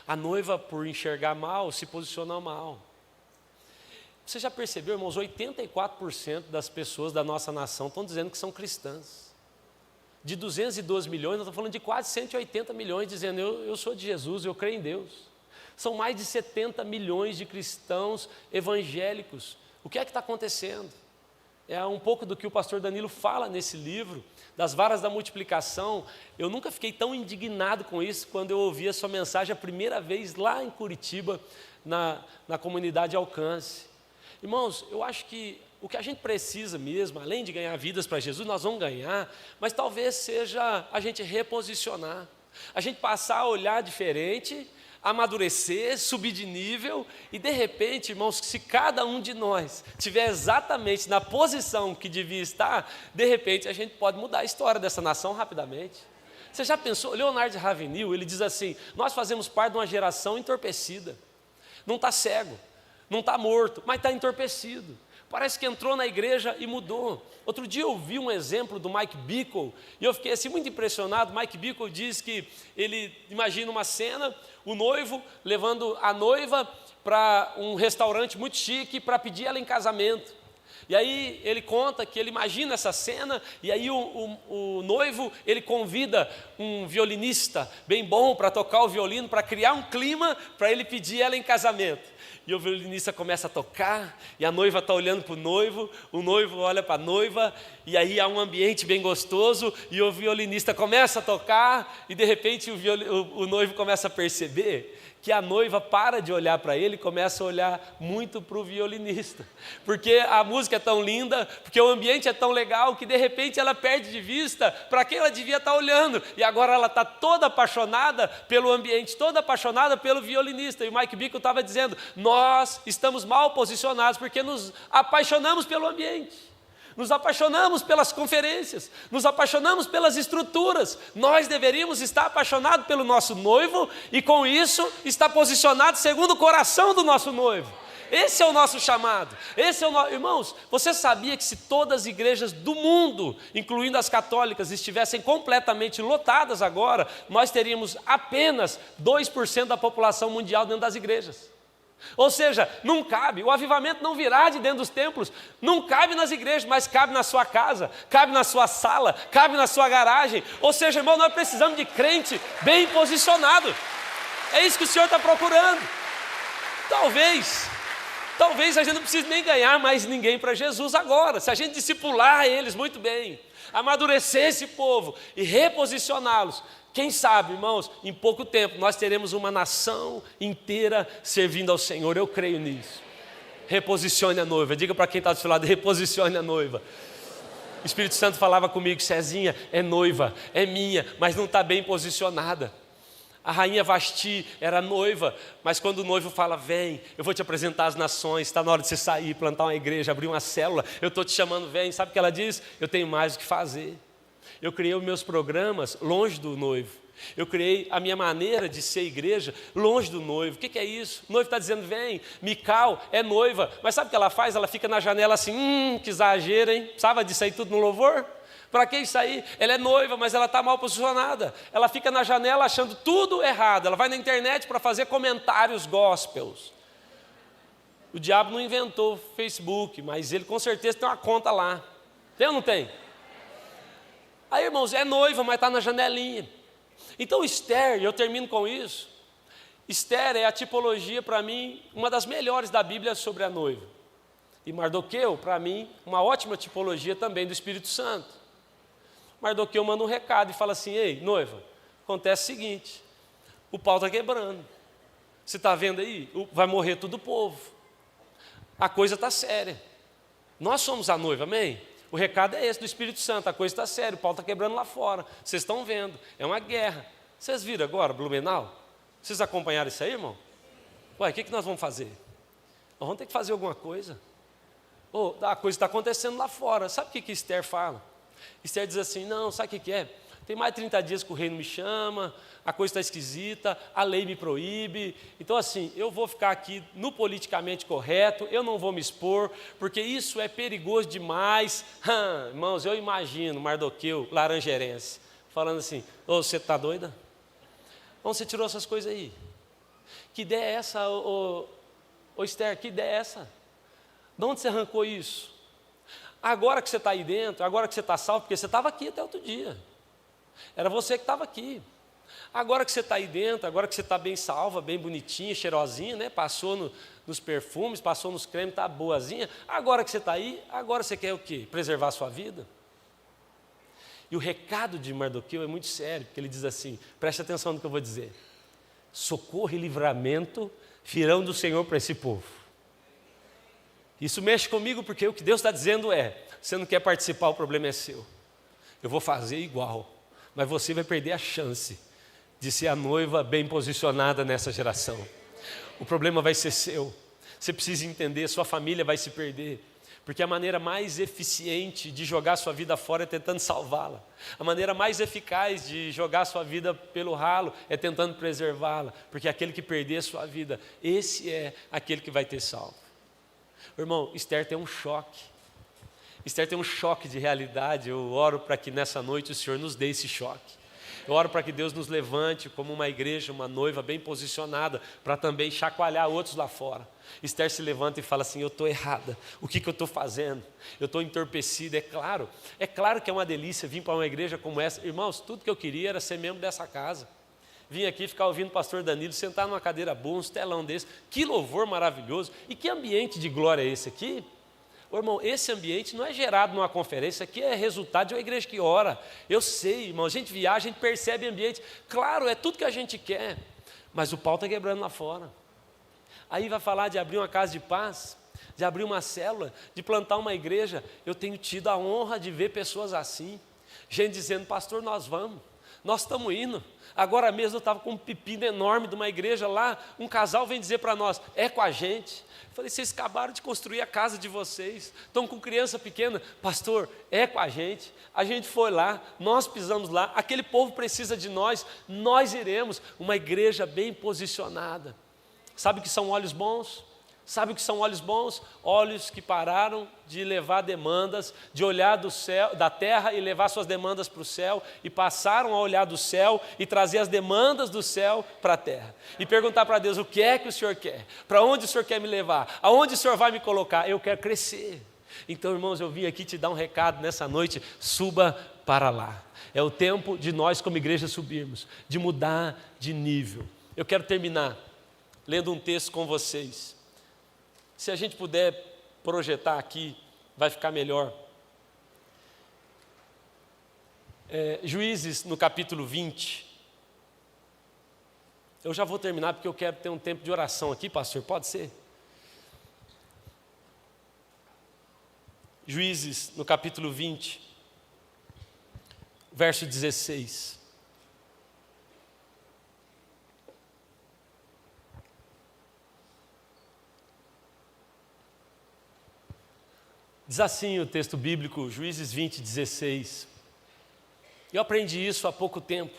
A noiva, por enxergar mal, se posicionou mal. Você já percebeu, irmãos, 84% das pessoas da nossa nação estão dizendo que são cristãs. De 212 milhões, nós estamos falando de quase 180 milhões dizendo: eu sou de Jesus, eu creio em Deus. São mais de 70 milhões de cristãos evangélicos. O que é que está acontecendo? É um pouco do que o pastor Danilo fala nesse livro, das varas da multiplicação. Eu nunca fiquei tão indignado com isso quando eu ouvi a sua mensagem a primeira vez lá em Curitiba, na comunidade Alcance. Irmãos, eu acho que o que a gente precisa mesmo, além de ganhar vidas para Jesus, nós vamos ganhar, mas talvez seja a gente reposicionar, a gente passar a olhar diferente, amadurecer, subir de nível, e de repente, irmãos, se cada um de nós estiver exatamente na posição que devia estar, de repente a gente pode mudar a história dessa nação rapidamente. Você já pensou? Leonardo Ravenhill, ele diz assim: nós fazemos parte de uma geração entorpecida, não está cego, não está morto, mas está entorpecido. Parece que entrou na igreja e mudou. Outro dia eu vi um exemplo do Mike Bickle, e eu fiquei assim muito impressionado. Mike Bickle diz que ele imagina uma cena, o noivo levando a noiva para um restaurante muito chique para pedir ela em casamento. E aí ele conta que ele imagina essa cena, e aí o noivo, ele convida um violinista bem bom para tocar o violino, para criar um clima para ele pedir ela em casamento. E o violinista começa a tocar, e a noiva está olhando para o noivo olha para a noiva, e aí há um ambiente bem gostoso, e o violinista começa a tocar, e de repente o noivo começa a perceber que a noiva para de olhar para ele e começa a olhar muito para o violinista, porque a música é tão linda, porque o ambiente é tão legal, que de repente ela perde de vista para quem ela devia estar olhando, e agora ela está toda apaixonada pelo ambiente, toda apaixonada pelo violinista. E o Mike Bickle estava dizendo: nós estamos mal posicionados porque nos apaixonamos pelo ambiente, nos apaixonamos pelas conferências, nos apaixonamos pelas estruturas. Nós deveríamos estar apaixonados pelo nosso noivo e com isso estar posicionados segundo o coração do nosso noivo. Esse é o nosso chamado. Irmãos, você sabia que se todas as igrejas do mundo, incluindo as católicas, estivessem completamente lotadas agora, nós teríamos apenas 2% da população mundial dentro das igrejas? Ou seja, não cabe, o avivamento não virá de dentro dos templos, não cabe nas igrejas, mas cabe na sua casa, cabe na sua sala, cabe na sua garagem. Ou seja, irmão, nós precisamos de crente bem posicionado. É isso que o Senhor está procurando. Talvez a gente não precise nem ganhar mais ninguém para Jesus agora, se a gente discipular eles muito bem, amadurecer esse povo e reposicioná-los. Quem sabe, irmãos, em pouco tempo nós teremos uma nação inteira servindo ao Senhor. Eu creio nisso. Reposicione a noiva. Diga para quem está do seu lado, reposicione a noiva. O Espírito Santo falava comigo, Cezinha é noiva, é minha, mas não está bem posicionada. A rainha Vasti era noiva, mas quando o noivo fala, vem, eu vou te apresentar as nações, está na hora de você sair, plantar uma igreja, abrir uma célula, eu estou te chamando, vem. Sabe o que ela diz? Eu tenho mais o que fazer. Eu criei os meus programas longe do noivo. Eu criei a minha maneira de ser igreja longe do noivo. O que é isso? O noivo está dizendo, vem. Mical é noiva, mas sabe o que ela faz? Ela fica na janela assim, que exagero, hein? Precisava disso aí tudo no louvor? Para que isso aí? Ela é noiva, mas ela está mal posicionada. Ela fica na janela achando tudo errado. Ela vai na internet para fazer comentários gospels. O diabo não inventou o Facebook, mas ele com certeza tem uma conta lá. Tem ou não tem? Aí, irmãos, é noiva, mas está na janelinha. Então, Esther, e eu termino com isso, Esther é a tipologia, para mim, uma das melhores da Bíblia sobre a noiva. E Mardoqueu, para mim, uma ótima tipologia também do Espírito Santo. Mardoqueu manda um recado e fala assim, ei, noiva, acontece o seguinte, o pau está quebrando. Você está vendo aí? Vai morrer todo o povo. A coisa está séria. Nós somos a noiva, amém? O recado é esse do Espírito Santo, a coisa está séria, o pau está quebrando lá fora, vocês estão vendo, é uma guerra. Vocês viram agora, Blumenau? Vocês acompanharam isso aí, irmão? Ué, o que nós vamos fazer? Nós vamos ter que fazer alguma coisa. A coisa está acontecendo lá fora. Sabe o que Esther fala? Esther diz assim, não, sabe o que é? Tem mais de 30 dias que o reino me chama, a coisa está esquisita, a lei me proíbe. Então assim, eu vou ficar aqui no politicamente correto, eu não vou me expor, porque isso é perigoso demais. Irmãos, eu imagino Mardoqueu, laranjeirense, falando assim, você está doida? Onde você tirou essas coisas aí? Que ideia é essa, Esther, que ideia é essa? De onde você arrancou isso? Agora que você está aí dentro, agora que você está salvo, porque você estava aqui até outro dia. Era você que estava aqui. Agora que você está aí dentro, agora que você está bem salva, bem bonitinha, cheirosinha, né? Passou nos perfumes, passou nos cremes, está boazinha. Agora que você está aí, agora você quer o quê? Preservar a sua vida? E o recado de Mardoqueu é muito sério, porque ele diz assim, preste atenção no que eu vou dizer. Socorro e livramento virão do Senhor para esse povo. Isso mexe comigo, porque o que Deus está dizendo é, você não quer participar, o problema é seu. Eu vou fazer igual, mas você vai perder a chance de ser a noiva bem posicionada nessa geração. O problema vai ser seu. Você precisa entender, sua família vai se perder. Porque a maneira mais eficiente de jogar sua vida fora é tentando salvá-la. A maneira mais eficaz de jogar sua vida pelo ralo é tentando preservá-la. Porque aquele que perder a sua vida, esse é aquele que vai ter salvo. Irmão, Esther tem um choque. Esther tem um choque de realidade. Eu oro para que nessa noite o Senhor nos dê esse choque. Eu oro para que Deus nos levante como uma igreja, uma noiva bem posicionada, para também chacoalhar outros lá fora. Esther se levanta e fala assim, eu estou errada, o que eu estou fazendo? Eu estou entorpecida, é claro que é uma delícia vir para uma igreja como essa. Irmãos, tudo que eu queria era ser membro dessa casa. Vim aqui ficar ouvindo o pastor Danilo, sentar numa cadeira boa, uns telão desse, que louvor maravilhoso. E que ambiente de glória é esse aqui? Ô, irmão, esse ambiente não é gerado numa conferência, aqui é resultado de uma igreja que ora. Eu sei, irmão, a gente viaja, a gente percebe ambiente. Claro, é tudo que a gente quer, mas o pau está quebrando lá fora. Aí vai falar de abrir uma casa de paz, de abrir uma célula, de plantar uma igreja. Eu tenho tido a honra de ver pessoas assim, gente dizendo, pastor, nós vamos, nós estamos indo. Agora mesmo eu estava com um pepino enorme de uma igreja lá, um casal vem dizer para nós, é com a gente. Eu falei, vocês acabaram de construir a casa de vocês, estão com criança pequena, pastor, é com a gente foi lá, nós pisamos lá, aquele povo precisa de nós iremos, uma igreja bem posicionada. Sabe o que são olhos bons? Sabe o que são olhos bons? Olhos que pararam de levar demandas, de olhar do céu, da terra e levar suas demandas para o céu, e passaram a olhar do céu e trazer as demandas do céu para a terra. E perguntar para Deus, o que é que o Senhor quer? Para onde o Senhor quer me levar? Aonde o Senhor vai me colocar? Eu quero crescer. Então, irmãos, eu vim aqui te dar um recado nessa noite, suba para lá. É o tempo de nós como igreja subirmos, de mudar de nível. Eu quero terminar lendo um texto com vocês. Se a gente puder projetar aqui, vai ficar melhor. Juízes, no capítulo 20. Eu já vou terminar porque eu quero ter um tempo de oração aqui, pastor, pode ser? Juízes, no capítulo 20, verso 16. Diz assim o texto bíblico, Juízes 20, 16. Eu aprendi isso há pouco tempo.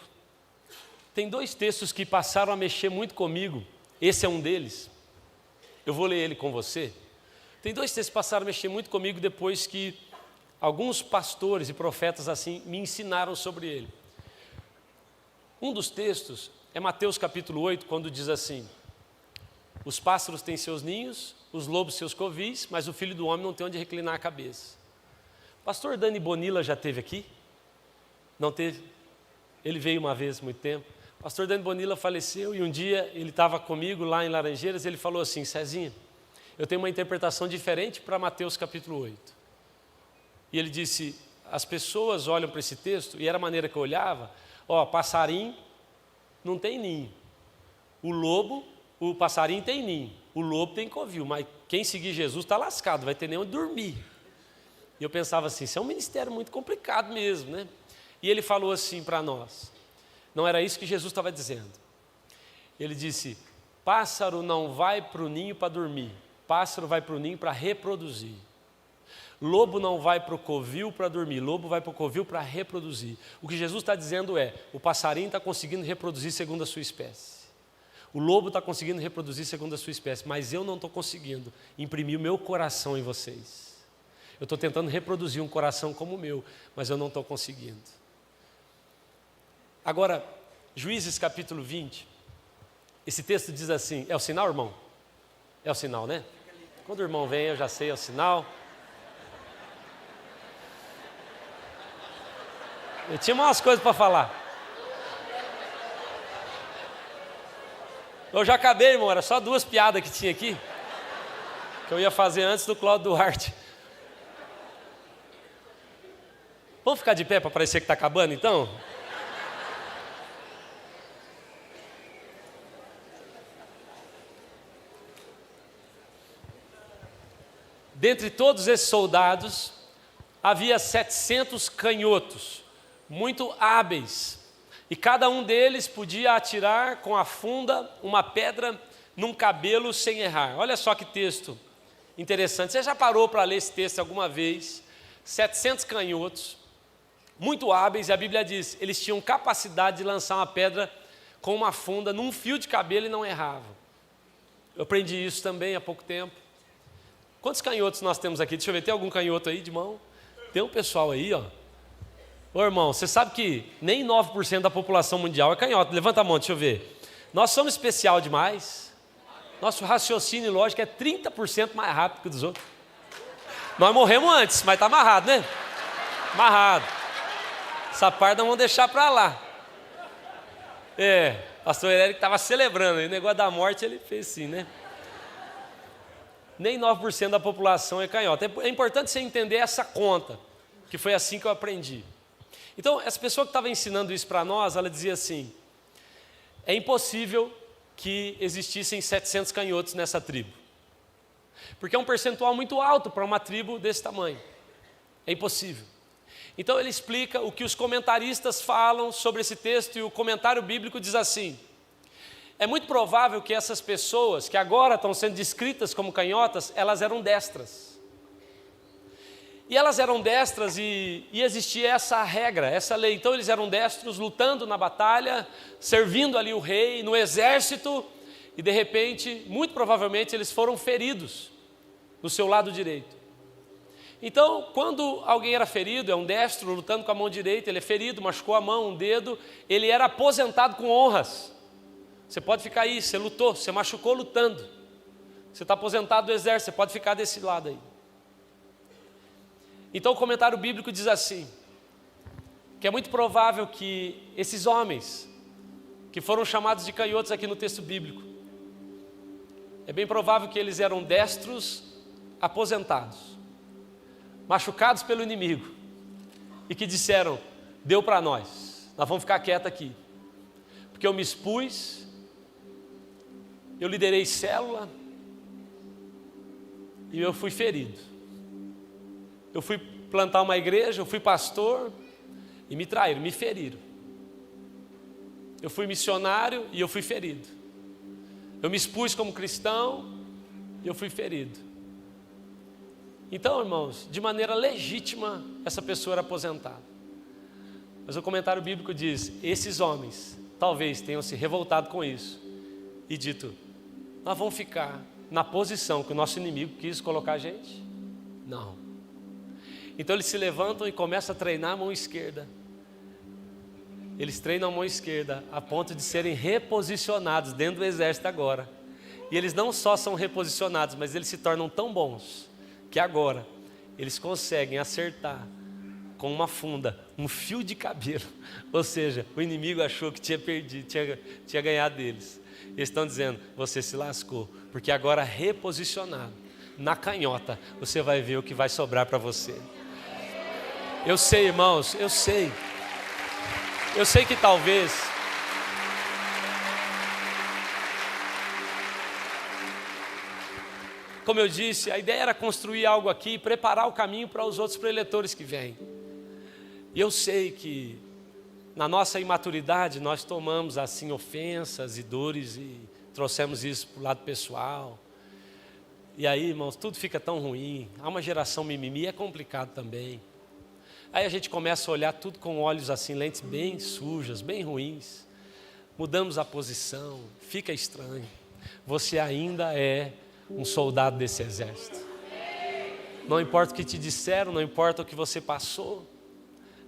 Tem dois textos que passaram a mexer muito comigo. Esse é um deles. Eu vou ler ele com você. Tem dois textos que passaram a mexer muito comigo depois que alguns pastores e profetas assim me ensinaram sobre ele. Um dos textos é Mateus capítulo 8, quando diz assim: os pássaros têm seus ninhos, os lobos seus covis, mas o filho do homem não tem onde reclinar a cabeça. Pastor Dani Bonilla já esteve aqui? Não teve? Ele veio uma vez, muito tempo. Pastor Dani Bonilla faleceu e um dia ele estava comigo lá em Laranjeiras, ele falou assim: Cezinha, eu tenho uma interpretação diferente para Mateus capítulo 8. E ele disse, as pessoas olham para esse texto, e era a maneira que eu olhava, passarinho não tem ninho. O passarinho tem ninho, o lobo tem covil, mas quem seguir Jesus está lascado, vai ter nem onde dormir. E eu pensava assim, isso é um ministério muito complicado mesmo, né? E ele falou assim para nós, não era isso que Jesus estava dizendo. Ele disse, pássaro não vai para o ninho para dormir, pássaro vai para o ninho para reproduzir. Lobo não vai para o covil para dormir, lobo vai para o covil para reproduzir. O que Jesus está dizendo é, o passarinho está conseguindo reproduzir segundo a sua espécie. O lobo está conseguindo reproduzir segundo a sua espécie, mas eu não estou conseguindo imprimir o meu coração em vocês. Eu estou tentando reproduzir um coração como o meu, mas eu não estou conseguindo. Agora, Juízes capítulo 20, esse texto diz assim, é o sinal, irmão? É o sinal, né? Quando o irmão vem, eu já sei, é o sinal. Eu tinha umas coisas para falar. Eu já acabei, irmão, era só 2 piadas que tinha aqui, que eu ia fazer antes do Cláudio Duarte. Vamos ficar de pé para parecer que está acabando, então? Dentre todos esses soldados, havia 700 canhotos, muito hábeis, e cada um deles podia atirar com a funda uma pedra num cabelo sem errar. Olha só que texto interessante. Você já parou para ler esse texto alguma vez? 700 canhotos, muito hábeis, e a Bíblia diz, eles tinham capacidade de lançar uma pedra com uma funda num fio de cabelo e não erravam. Eu aprendi isso também há pouco tempo. Quantos canhotos nós temos aqui? Deixa eu ver, tem algum canhoto aí de mão? Tem um pessoal aí, ó. Ô irmão, você sabe que nem 9% da população mundial é canhoto. Levanta a mão, deixa eu ver. Nós somos especial demais. Nosso raciocínio lógico é 30% mais rápido que o dos outros. Nós morremos antes, mas está amarrado, né? Amarrado. Essa parte nós vamos deixar para lá. Pastor Eric estava celebrando. E o negócio da morte ele fez assim, né? Nem 9% da população é canhota. É importante você entender essa conta, que foi assim que eu aprendi. Então, essa pessoa que estava ensinando isso para nós, ela dizia assim, é impossível que existissem 700 canhotos nessa tribo, porque é um percentual muito alto para uma tribo desse tamanho. É impossível. Então, ele explica o que os comentaristas falam sobre esse texto, e o comentário bíblico diz assim, é muito provável que essas pessoas, que agora estão sendo descritas como canhotas, elas eram destras. E elas eram destras e existia essa regra, essa lei. Então eles eram destros, lutando na batalha, servindo ali o rei, no exército. E de repente, muito provavelmente, eles foram feridos no seu lado direito. Então, quando alguém era ferido, é um destro lutando com a mão direita, ele é ferido, machucou a mão, um dedo, ele era aposentado com honras. Você pode ficar aí, você lutou, você machucou lutando. Você está aposentado do exército, você pode ficar desse lado aí. Então o comentário bíblico diz assim, que é muito provável que esses homens, que foram chamados de canhotos aqui no texto bíblico, é bem provável que eles eram destros aposentados, machucados pelo inimigo, e que disseram, deu para nós vamos ficar quietos aqui, porque eu me expus, eu liderei célula, e eu fui ferido. Eu fui plantar uma igreja, eu fui pastor, e me traíram, me feriram. Eu fui missionário e eu fui ferido. Eu me expus como cristão e eu fui ferido. Então, irmãos, de maneira legítima, essa pessoa era aposentada. Mas o comentário bíblico diz, esses homens talvez tenham se revoltado com isso e dito, nós vamos ficar na posição que o nosso inimigo quis colocar a gente? Não. Então eles se levantam e começam a treinar a mão esquerda. Eles treinam a mão esquerda a ponto de serem reposicionados dentro do exército agora. E eles não só são reposicionados, mas eles se tornam tão bons que agora eles conseguem acertar com uma funda, um fio de cabelo. Ou seja, o inimigo achou que tinha perdido, tinha ganhado deles. Eles estão dizendo, você se lascou, porque agora reposicionado na canhota, você vai ver o que vai sobrar para você. Eu sei, irmãos, eu sei que talvez como eu disse, a ideia era construir algo aqui, preparar o caminho para os outros preletores que vêm. E eu sei que na nossa imaturidade nós tomamos assim ofensas e dores e trouxemos isso para o lado pessoal. E aí, irmãos, tudo fica tão ruim. Há uma geração mimimi, é complicado também. Aí a gente começa a olhar tudo com olhos assim, lentes bem sujas, bem ruins. Mudamos a posição, fica estranho. Você ainda é um soldado desse exército. Não importa o que te disseram, não importa o que você passou.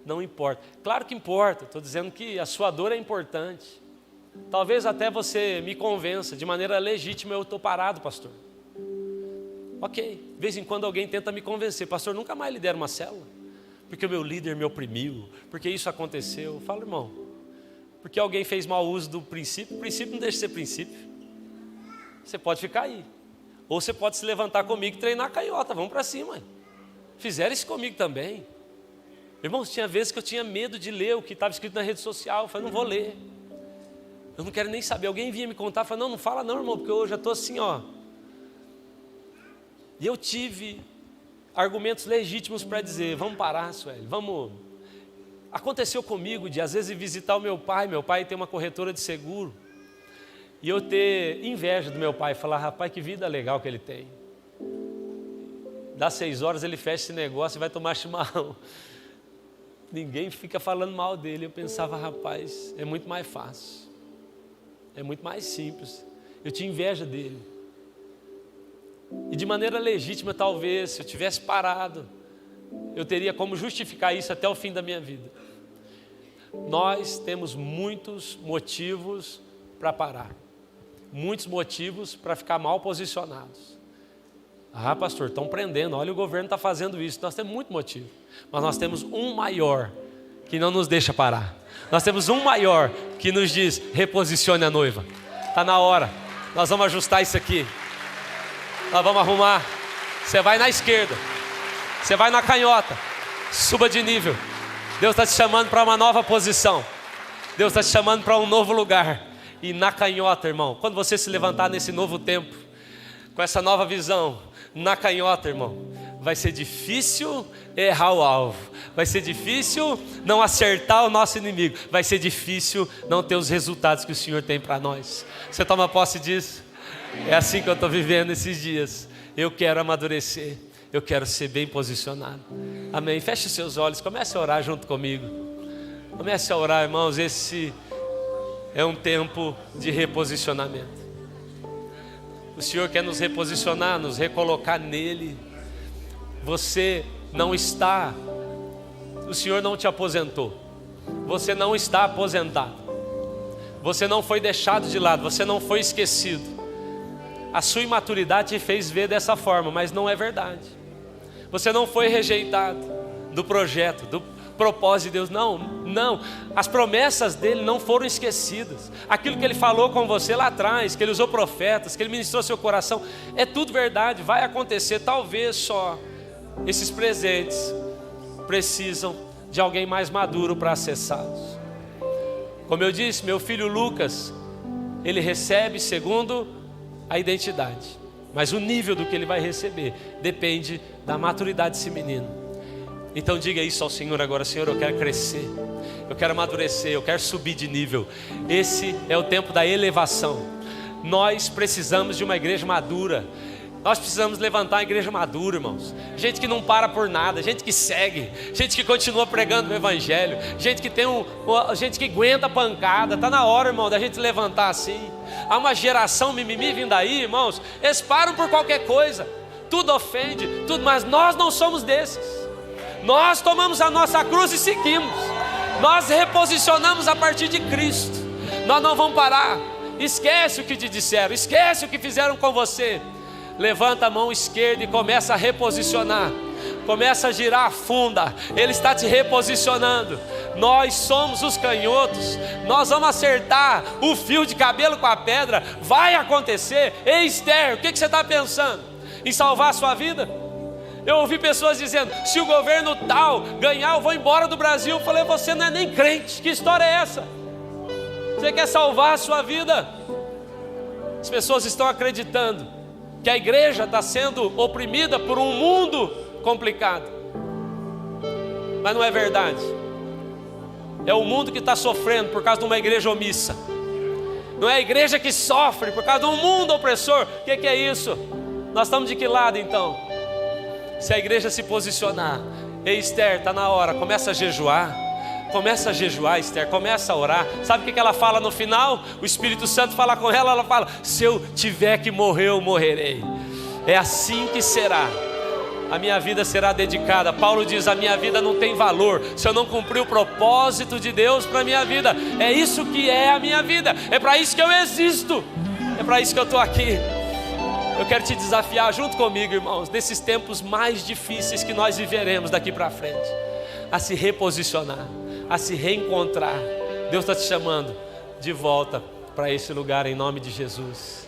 Não importa. Claro que importa, estou dizendo que a sua dor é importante. Talvez até você me convença, de maneira legítima, eu estou parado, pastor. Ok, de vez em quando alguém tenta me convencer, pastor, nunca mais lidero uma célula, porque o meu líder me oprimiu, porque isso aconteceu. Eu falo, irmão, porque alguém fez mau uso do princípio, o princípio não deixa de ser princípio. Você pode ficar aí, ou você pode se levantar comigo e treinar a canhota, vamos para cima. Fizeram isso comigo também. Irmãos, tinha vezes que eu tinha medo de ler o que estava escrito na rede social. Eu falei, não vou ler. Eu não quero nem saber. Alguém vinha me contar, eu falei, não fala não, irmão, porque eu já estou assim, ó. E eu tive argumentos legítimos para dizer, vamos parar, Sueli, vamos. Aconteceu comigo de às vezes ir visitar o meu pai tem uma corretora de seguro. E eu ter inveja do meu pai, falar, rapaz, que vida legal que ele tem. Das 6 horas ele fecha esse negócio e vai tomar chimarrão. Ninguém fica falando mal dele. Eu pensava, rapaz, é muito mais fácil. É muito mais simples. Eu tinha inveja dele. E de maneira legítima, talvez, se eu tivesse parado, eu teria como justificar isso até o fim da minha vida. Nós temos muitos motivos para parar. Muitos motivos para ficar mal posicionados. Ah, pastor, estão prendendo, olha, o governo está fazendo isso. Nós temos muito motivo, mas nós temos um maior que não nos deixa parar. Nós temos um maior que nos diz, reposicione a noiva. Está na hora, nós vamos ajustar isso aqui. Nós vamos arrumar. Você vai na esquerda, você vai na canhota, suba de nível. Deus está te chamando para uma nova posição. Deus está te chamando para um novo lugar. E na canhota, irmão, quando você se levantar nesse novo tempo, com essa nova visão, na canhota, irmão, vai ser difícil errar o alvo, vai ser difícil não acertar o nosso inimigo, vai ser difícil não ter os resultados que o Senhor tem para nós. Você toma posse disso? É assim que eu estou vivendo esses dias. Eu quero amadurecer, eu quero ser bem posicionado. Amém? Feche os seus olhos, comece a orar junto comigo. Comece a orar, irmãos. Esse é um tempo de reposicionamento. O Senhor quer nos reposicionar, nos recolocar nele. Você não está, o Senhor não te aposentou. Você não está aposentado. Você não foi deixado de lado, você não foi esquecido. A sua imaturidade te fez ver dessa forma, mas não é verdade. Você não foi rejeitado do projeto, do propósito de Deus. Não. As promessas dele não foram esquecidas. Aquilo que ele falou com você lá atrás, que ele usou profetas, que ele ministrou seu coração, é tudo verdade, vai acontecer. Talvez só esses presentes precisam de alguém mais maduro para acessá-los. Como eu disse, meu filho Lucas, ele recebe segundo a identidade, mas o nível do que ele vai receber depende da maturidade desse menino. Então diga isso ao Senhor agora: Senhor, eu quero crescer, eu quero amadurecer, eu quero subir de nível. Esse é o tempo da elevação. Nós precisamos de uma igreja madura. Nós precisamos levantar a igreja madura, irmãos. Gente que não para por nada, gente que segue, gente que continua pregando o evangelho, gente que tem gente que aguenta a pancada. Está na hora, irmão, da gente levantar assim. Há uma geração mimimi vindo aí, irmãos. Eles param por qualquer coisa, tudo ofende, tudo, mas nós não somos desses. Nós tomamos a nossa cruz e seguimos. Nós reposicionamos a partir de Cristo. Nós não vamos parar. Esquece o que te disseram, esquece o que fizeram com você. Levanta a mão esquerda e começa a reposicionar. Começa a girar a funda. Ele está te reposicionando. Nós somos os canhotos. Nós vamos acertar o fio de cabelo com a pedra. Vai acontecer. Ei, Esther, o que você está pensando? Em salvar a sua vida? Eu ouvi pessoas dizendo: se o governo tal ganhar, eu vou embora do Brasil. Eu falei: você não é nem crente. Que história é essa? Você quer salvar a sua vida? As pessoas estão acreditando que a igreja está sendo oprimida por um mundo complicado, mas não é verdade. É o mundo que está sofrendo por causa de uma igreja omissa. Não é a igreja que sofre por causa de um mundo opressor. O que é isso? Nós estamos de que lado então? Se a igreja se posicionar: ei, Esther, está na hora, começa a jejuar. Começa a jejuar, Esther, começa a orar. Sabe o que ela fala no final? O Espírito Santo fala com ela, ela fala: se eu tiver que morrer, eu morrerei. É assim que será. A minha vida será dedicada. Paulo diz: a minha vida não tem valor se eu não cumprir o propósito de Deus para a minha vida. É isso que é a minha vida. É para isso que eu existo. É para isso que eu estou aqui. Eu quero te desafiar junto comigo, irmãos, nesses tempos mais difíceis que nós viveremos daqui para frente, a se reposicionar, a se reencontrar. Deus está te chamando de volta para esse lugar em nome de Jesus.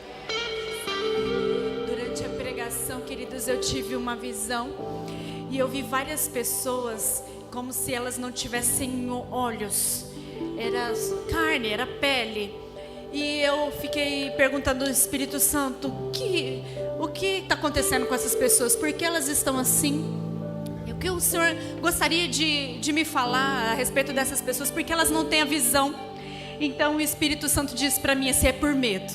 Durante a pregação, queridos, eu tive uma visão e eu vi várias pessoas como se elas não tivessem olhos. Era carne, era pele. E eu fiquei perguntando ao Espírito Santo: o que está acontecendo com essas pessoas? Por que elas estão assim? O que o Senhor gostaria de me falar a respeito dessas pessoas? Porque elas não têm a visão. Então o Espírito Santo disse para mim assim: é por medo.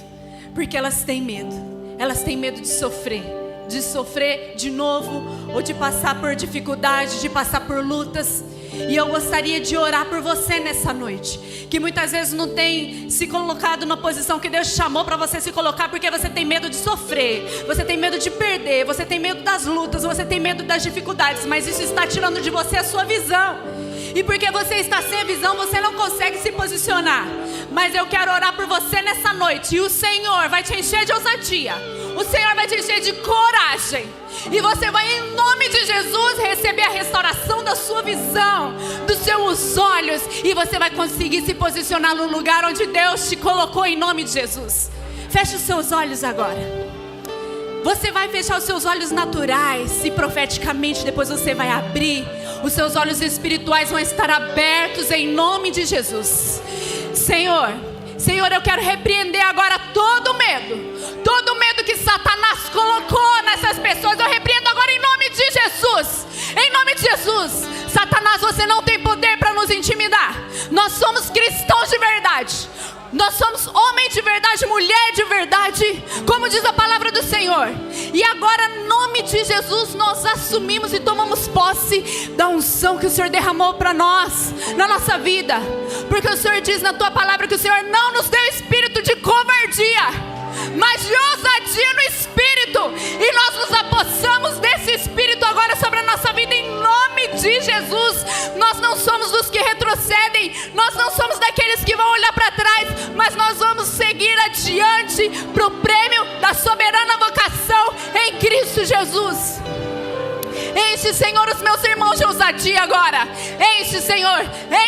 Porque elas têm medo. Elas têm medo de sofrer de novo, ou de passar por dificuldade, de passar por lutas. E eu gostaria de orar por você nessa noite, que muitas vezes não tem se colocado na posição que Deus chamou para você se colocar, porque você tem medo de sofrer, você tem medo de perder, você tem medo das lutas, você tem medo das dificuldades, mas isso está tirando de você a sua visão. E porque você está sem a visão, você não consegue se posicionar. Mas eu quero orar por você nessa noite, e o Senhor vai te encher de ousadia, o Senhor vai te encher de coragem, e você vai, em nome de Jesus, receber a restauração da sua visão, dos seus olhos, e você vai conseguir se posicionar no lugar onde Deus te colocou, em nome de Jesus. Feche os seus olhos agora. Você vai fechar os seus olhos naturais e profeticamente depois você vai abrir. Os seus olhos espirituais vão estar abertos em nome de Jesus. Senhor, eu quero repreender agora todo medo que Satanás colocou nessas pessoas. Eu repreendo agora em nome de Jesus. Em nome de Jesus. Satanás, você não tem poder para nos intimidar. Nós somos cristãos de verdade. Nós somos homem de verdade, mulher de verdade, como diz a palavra do Senhor. E agora, em nome de Jesus, nós assumimos e tomamos posse da unção que o Senhor derramou para nós, na nossa vida. Porque o Senhor diz na tua palavra que o Senhor não nos deu espírito de covardia, mas de ousadia no espírito. E nós nos apossamos desse espírito agora sobre a nossa vida, em nome de Jesus. Nós não somos dos que retrocedem, nós não somos daqueles que vão olhar para trás, mas nós vamos seguir adiante para o prêmio da soberana vocação em Cristo Jesus. Enche, Senhor, os meus irmãos de ousadia agora. Enche, Senhor,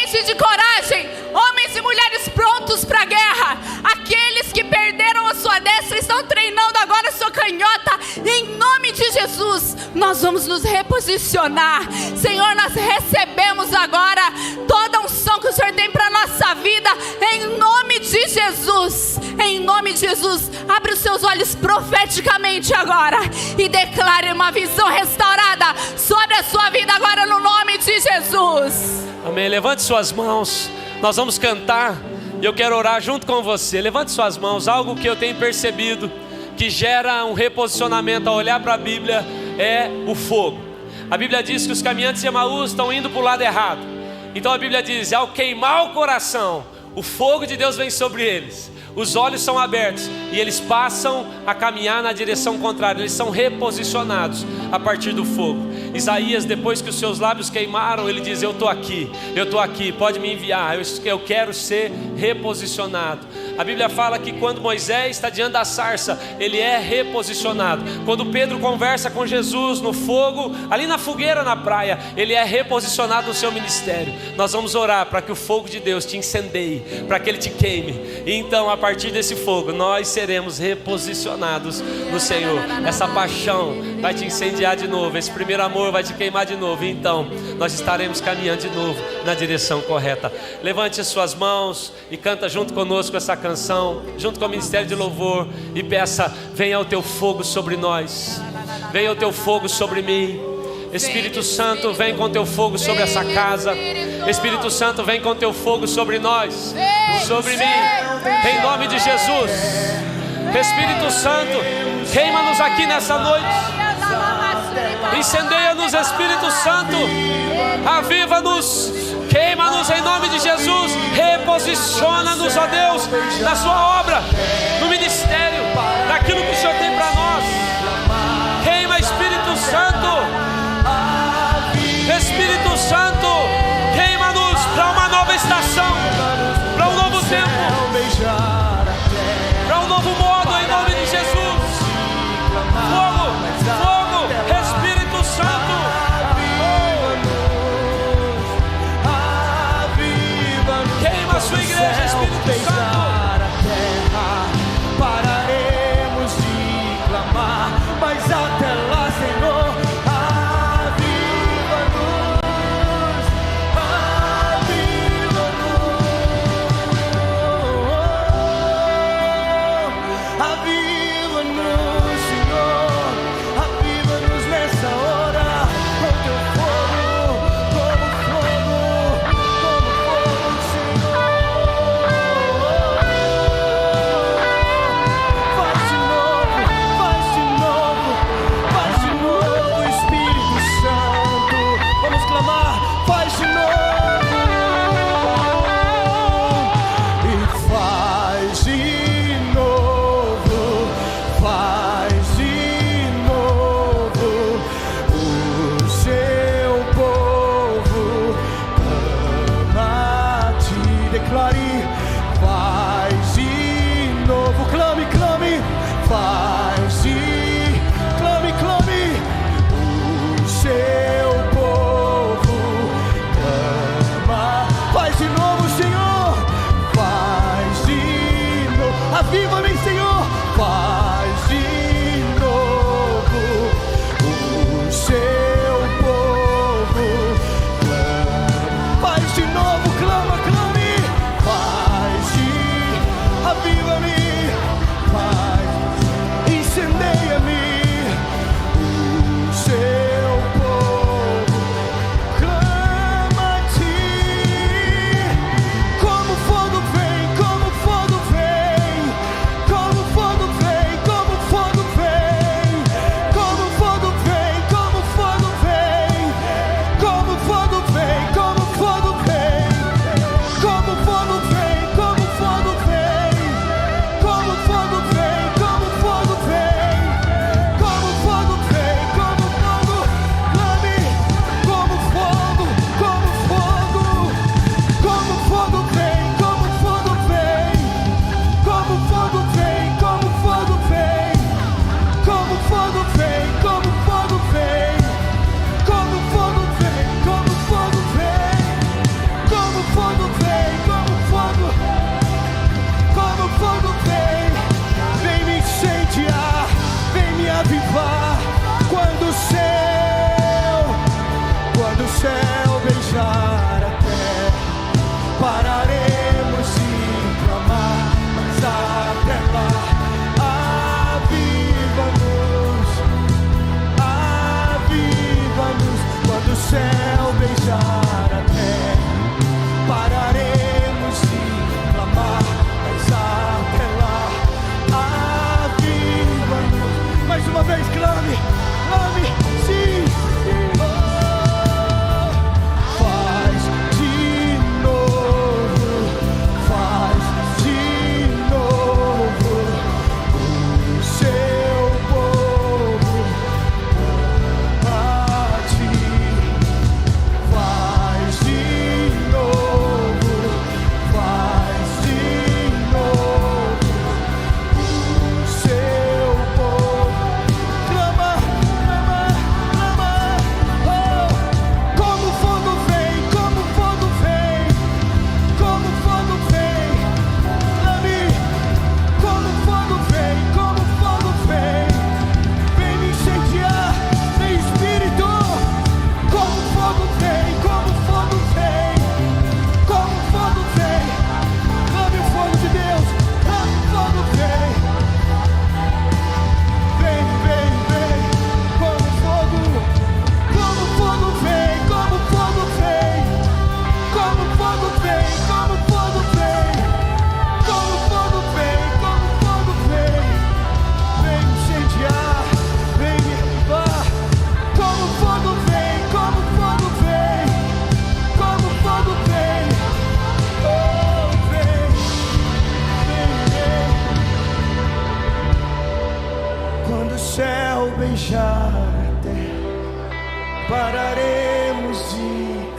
enche de coragem, homens e mulheres prontos para a guerra. Aqueles que perderam a sua destra estão treinando agora a sua canhota. Em nome de Jesus, nós vamos nos reposicionar. Senhor, nós recebemos agora toda a unção que o Senhor tem para a nossa vida, em nome de Jesus. Em nome de Jesus, abre os seus olhos profeticamente agora e declare uma visão restaurada sobre a sua vida agora, no nome de Jesus. Amém. Levante suas mãos, nós vamos cantar e eu quero orar junto com você. Levante suas mãos. Algo que eu tenho percebido que gera um reposicionamento ao olhar para a Bíblia é o fogo. A Bíblia diz que os caminhantes de Emaús estão indo para o lado errado. Então a Bíblia diz: ao queimar o coração, o fogo de Deus vem sobre eles. Os olhos são abertos e eles passam a caminhar na direção contrária. Eles são reposicionados a partir do fogo. Isaías, depois que os seus lábios queimaram, ele diz: eu estou aqui, pode me enviar, eu quero ser reposicionado. A Bíblia fala que quando Moisés está diante da sarça, ele é reposicionado. Quando Pedro conversa com Jesus no fogo, ali na fogueira na praia, ele é reposicionado no seu ministério. Nós vamos orar para que o fogo de Deus te incendeie, para que ele te queime. E então, a partir desse fogo, nós seremos reposicionados no Senhor. Essa paixão vai te incendiar de novo, esse primeiro amor vai te queimar de novo. E então, nós estaremos caminhando de novo na direção correta. Levante as suas mãos e canta junto conosco essa canção, junto com o Ministério de Louvor, e peça: venha o teu fogo sobre nós, venha o teu fogo sobre mim. Espírito Santo, vem com teu fogo sobre essa casa. Espírito Santo, vem com teu fogo sobre nós, sobre mim, em nome de Jesus. Espírito Santo, queima-nos aqui nessa noite. Incendeia-nos, Espírito Santo. Aviva-nos, queima-nos em nome de Jesus. Reposiciona-nos, ó Deus, na sua obra, no ministério, daquilo que o Senhor tem para nós. Queima, Espírito Santo. Espírito Santo, queima-nos para uma nova estação, para um novo tempo, para um novo modo, em nome de Jesus. Fogo, fogo, Espírito Santo. Queima a sua igreja, Espírito Santo. Pararemos de clamar, mas até lá, Senhor, aviva-nos.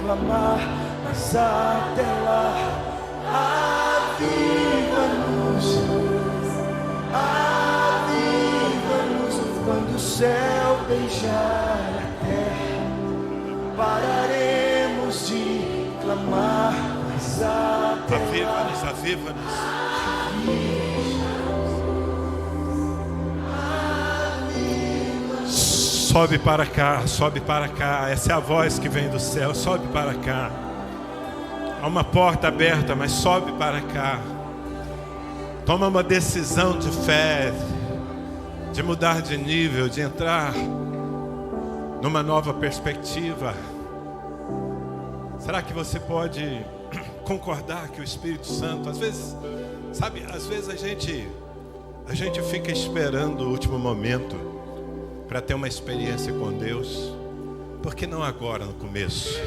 clamar, mas até lá, aviva-nos, aviva-nos. Quando o céu beijar a terra, pararemos de clamar, mas até Aviva-nos, aviva-nos. Sobe para cá, sobe para cá. Essa é a voz que vem do céu. Sobe para cá. Há uma porta aberta, mas sobe para cá. Toma uma decisão de fé, de mudar de nível, de entrar numa nova perspectiva. Será que você pode concordar que o Espírito Santo, às vezes, sabe, às vezes a gente fica esperando o último momento para ter uma experiência com Deus? Por que não agora, no começo?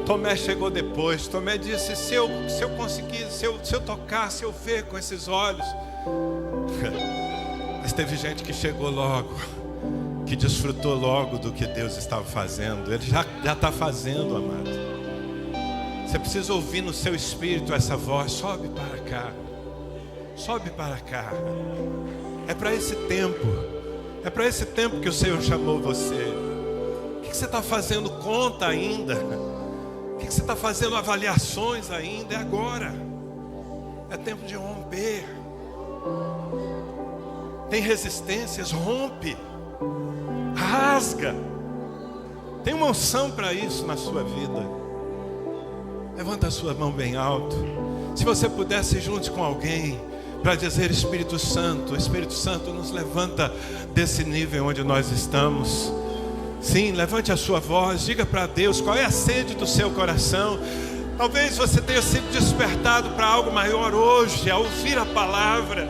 Tomé chegou depois. Tomé disse: se eu conseguir, se eu tocar, se eu ver com esses olhos. Mas teve gente que chegou logo, que desfrutou logo do que Deus estava fazendo. Ele já está fazendo, amado. Você precisa ouvir no seu espírito essa voz: sobe para cá, sobe para cá. É para esse tempo. É para esse tempo que o Senhor chamou você. O que você está fazendo conta ainda? O que você está fazendo avaliações ainda? É agora. É tempo de romper. Tem resistências, rompe. Rasga. Tem uma unção para isso na sua vida. Levanta a sua mão bem alto. Se você pudesse, junte com alguém para dizer: Espírito Santo, nos levanta desse nível onde nós estamos. Sim, levante a sua voz, diga para Deus qual é a sede do seu coração. Talvez você tenha sido despertado para algo maior hoje, ao ouvir a palavra.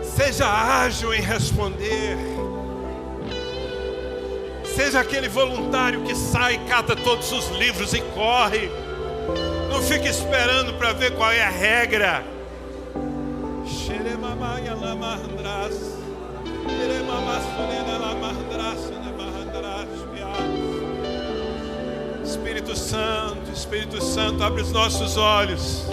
Seja ágil em responder. Seja aquele voluntário que sai, cata todos os livros e corre. Não fique esperando para ver qual é a regra. Espírito Santo, abre os nossos olhos.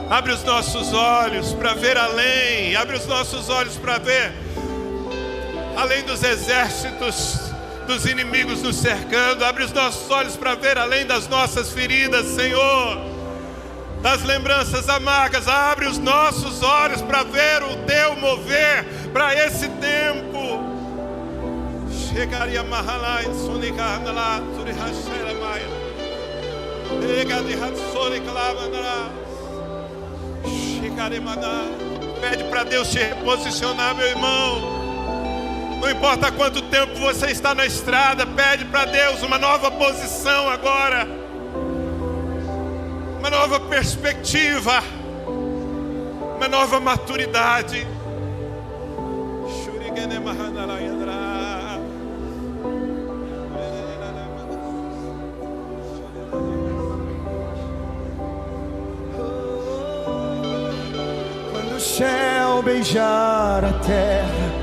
Abre os nossos olhos para ver além. Abre os nossos olhos para ver além dos exércitos dos inimigos nos cercando. Abre os nossos olhos para ver além das nossas feridas, Senhor, das lembranças amargas. Abre os nossos olhos para ver o teu mover para esse tempo. Chegaria Mahalai Sunikandala Turihashera Maia. Pede para Deus te reposicionar, meu irmão. Não importa quanto tempo você está na estrada, pede para Deus uma nova posição agora, uma nova perspectiva, uma nova maturidade. Quando o céu beijar a terra,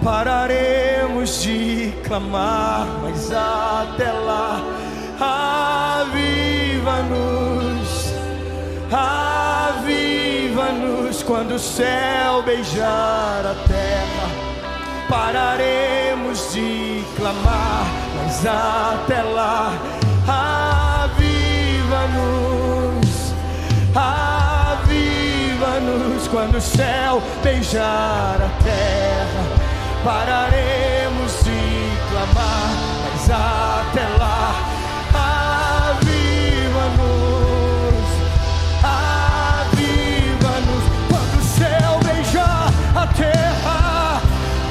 pararemos de clamar, mas até lá, aviva-nos, aviva-nos. Quando o céu beijar a terra, pararemos de clamar, mas até lá, aviva-nos, aviva-nos. Quando o céu beijar a terra, pararemos de clamar, mas até lá, aviva-nos, aviva-nos. Quando o céu beijar a terra,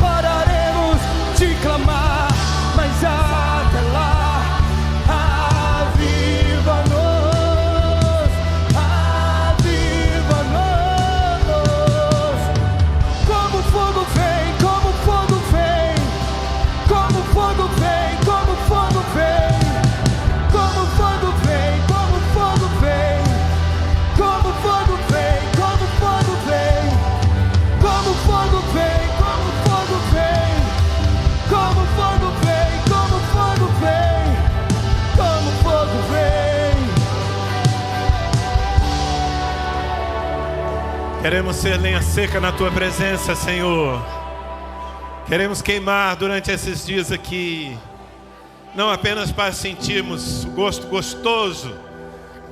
pararemos de clamar, mas até lá, aviva-nos, aviva-nos. Como fogo vem, como fogo vem, como fogo vem, como fogo Queremos ser lenha seca na tua presença, Senhor. Queremos queimar durante esses dias aqui, não apenas para sentirmos o gosto gostoso,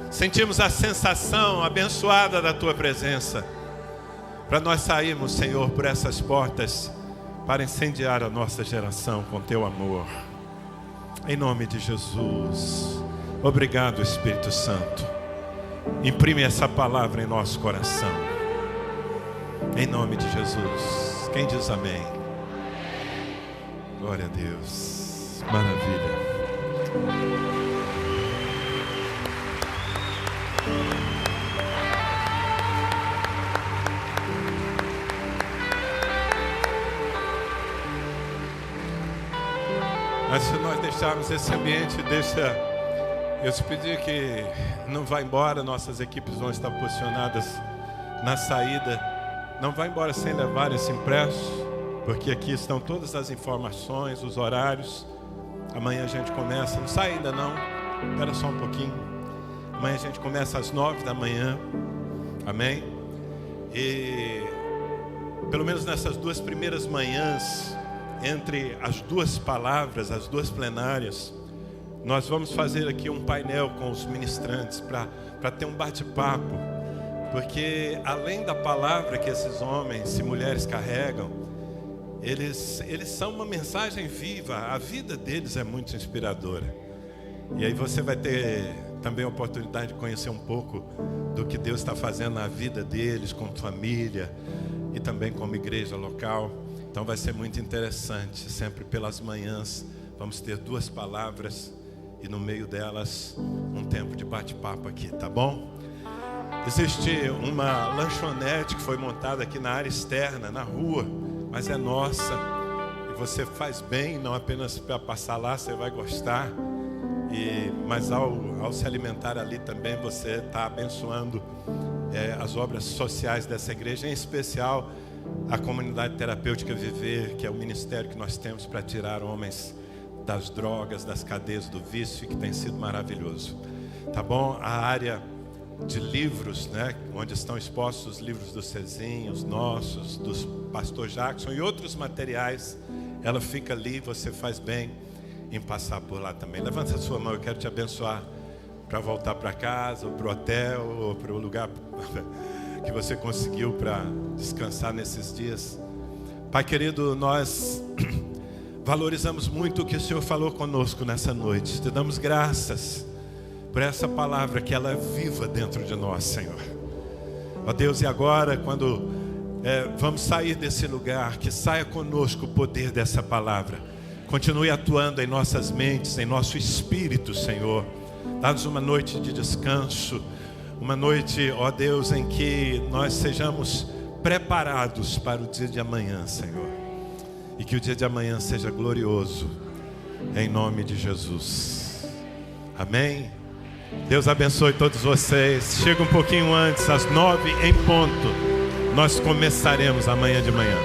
sentirmos a sensação abençoada da tua presença, para nós sairmos, Senhor, por essas portas, para incendiar a nossa geração com teu amor. Em nome de Jesus. Obrigado, Espírito Santo. Imprime essa palavra em nosso coração. Em nome de Jesus. Quem diz amém? Glória a Deus. Maravilha. Mas se nós deixarmos esse ambiente, eu te pedi que não vá embora, nossas equipes vão estar posicionadas na saída. Não vá embora sem levar esse impresso, porque aqui estão todas as informações, os horários. Amanhã a gente começa, não sai ainda não, espera só um pouquinho. Amanhã a gente começa às 9 da manhã, amém? E pelo menos nessas 2 primeiras manhãs, entre as 2 palavras, as 2 plenárias, nós vamos fazer aqui um painel com os ministrantes para ter um bate-papo, porque além da palavra que esses homens e mulheres carregam, eles são uma mensagem viva, a vida deles é muito inspiradora. E aí você vai ter também a oportunidade de conhecer um pouco do que Deus está fazendo na vida deles, como família e também como igreja local. Então vai ser muito interessante. Sempre pelas manhãs vamos ter 2 palavras e no meio delas um tempo de bate-papo aqui, tá bom? Existe uma lanchonete que foi montada aqui na área externa, na rua, mas é nossa. E você faz bem, não apenas para passar lá, você vai gostar. Mas ao se alimentar ali também você está abençoando as obras sociais dessa igreja, em especial a comunidade terapêutica Viver, que é o ministério que nós temos para tirar homens das drogas, das cadeias do vício, que tem sido maravilhoso. Tá bom? A área de livros, né, onde estão expostos os livros do Cezinho, os nossos, dos Pastor Jackson e outros materiais, ela fica ali. Você faz bem em passar por lá também. Levanta a sua mão, eu quero te abençoar para voltar para casa, ou para o hotel, ou para o lugar que você conseguiu para descansar nesses dias. Pai querido, nós valorizamos muito o que o Senhor falou conosco nessa noite. Te damos graças por essa palavra, que ela é viva dentro de nós, Senhor. Ó Deus, e agora quando vamos sair desse lugar, que saia conosco o poder dessa palavra. Continue atuando em nossas mentes, em nosso espírito, Senhor. Dá-nos uma noite de descanso, uma noite, ó Deus, em que nós sejamos preparados para o dia de amanhã, Senhor. E que o dia de amanhã seja glorioso, em nome de Jesus. Amém? Deus abençoe todos vocês. Chega um pouquinho antes, às 9 em ponto. Nós começaremos amanhã de manhã.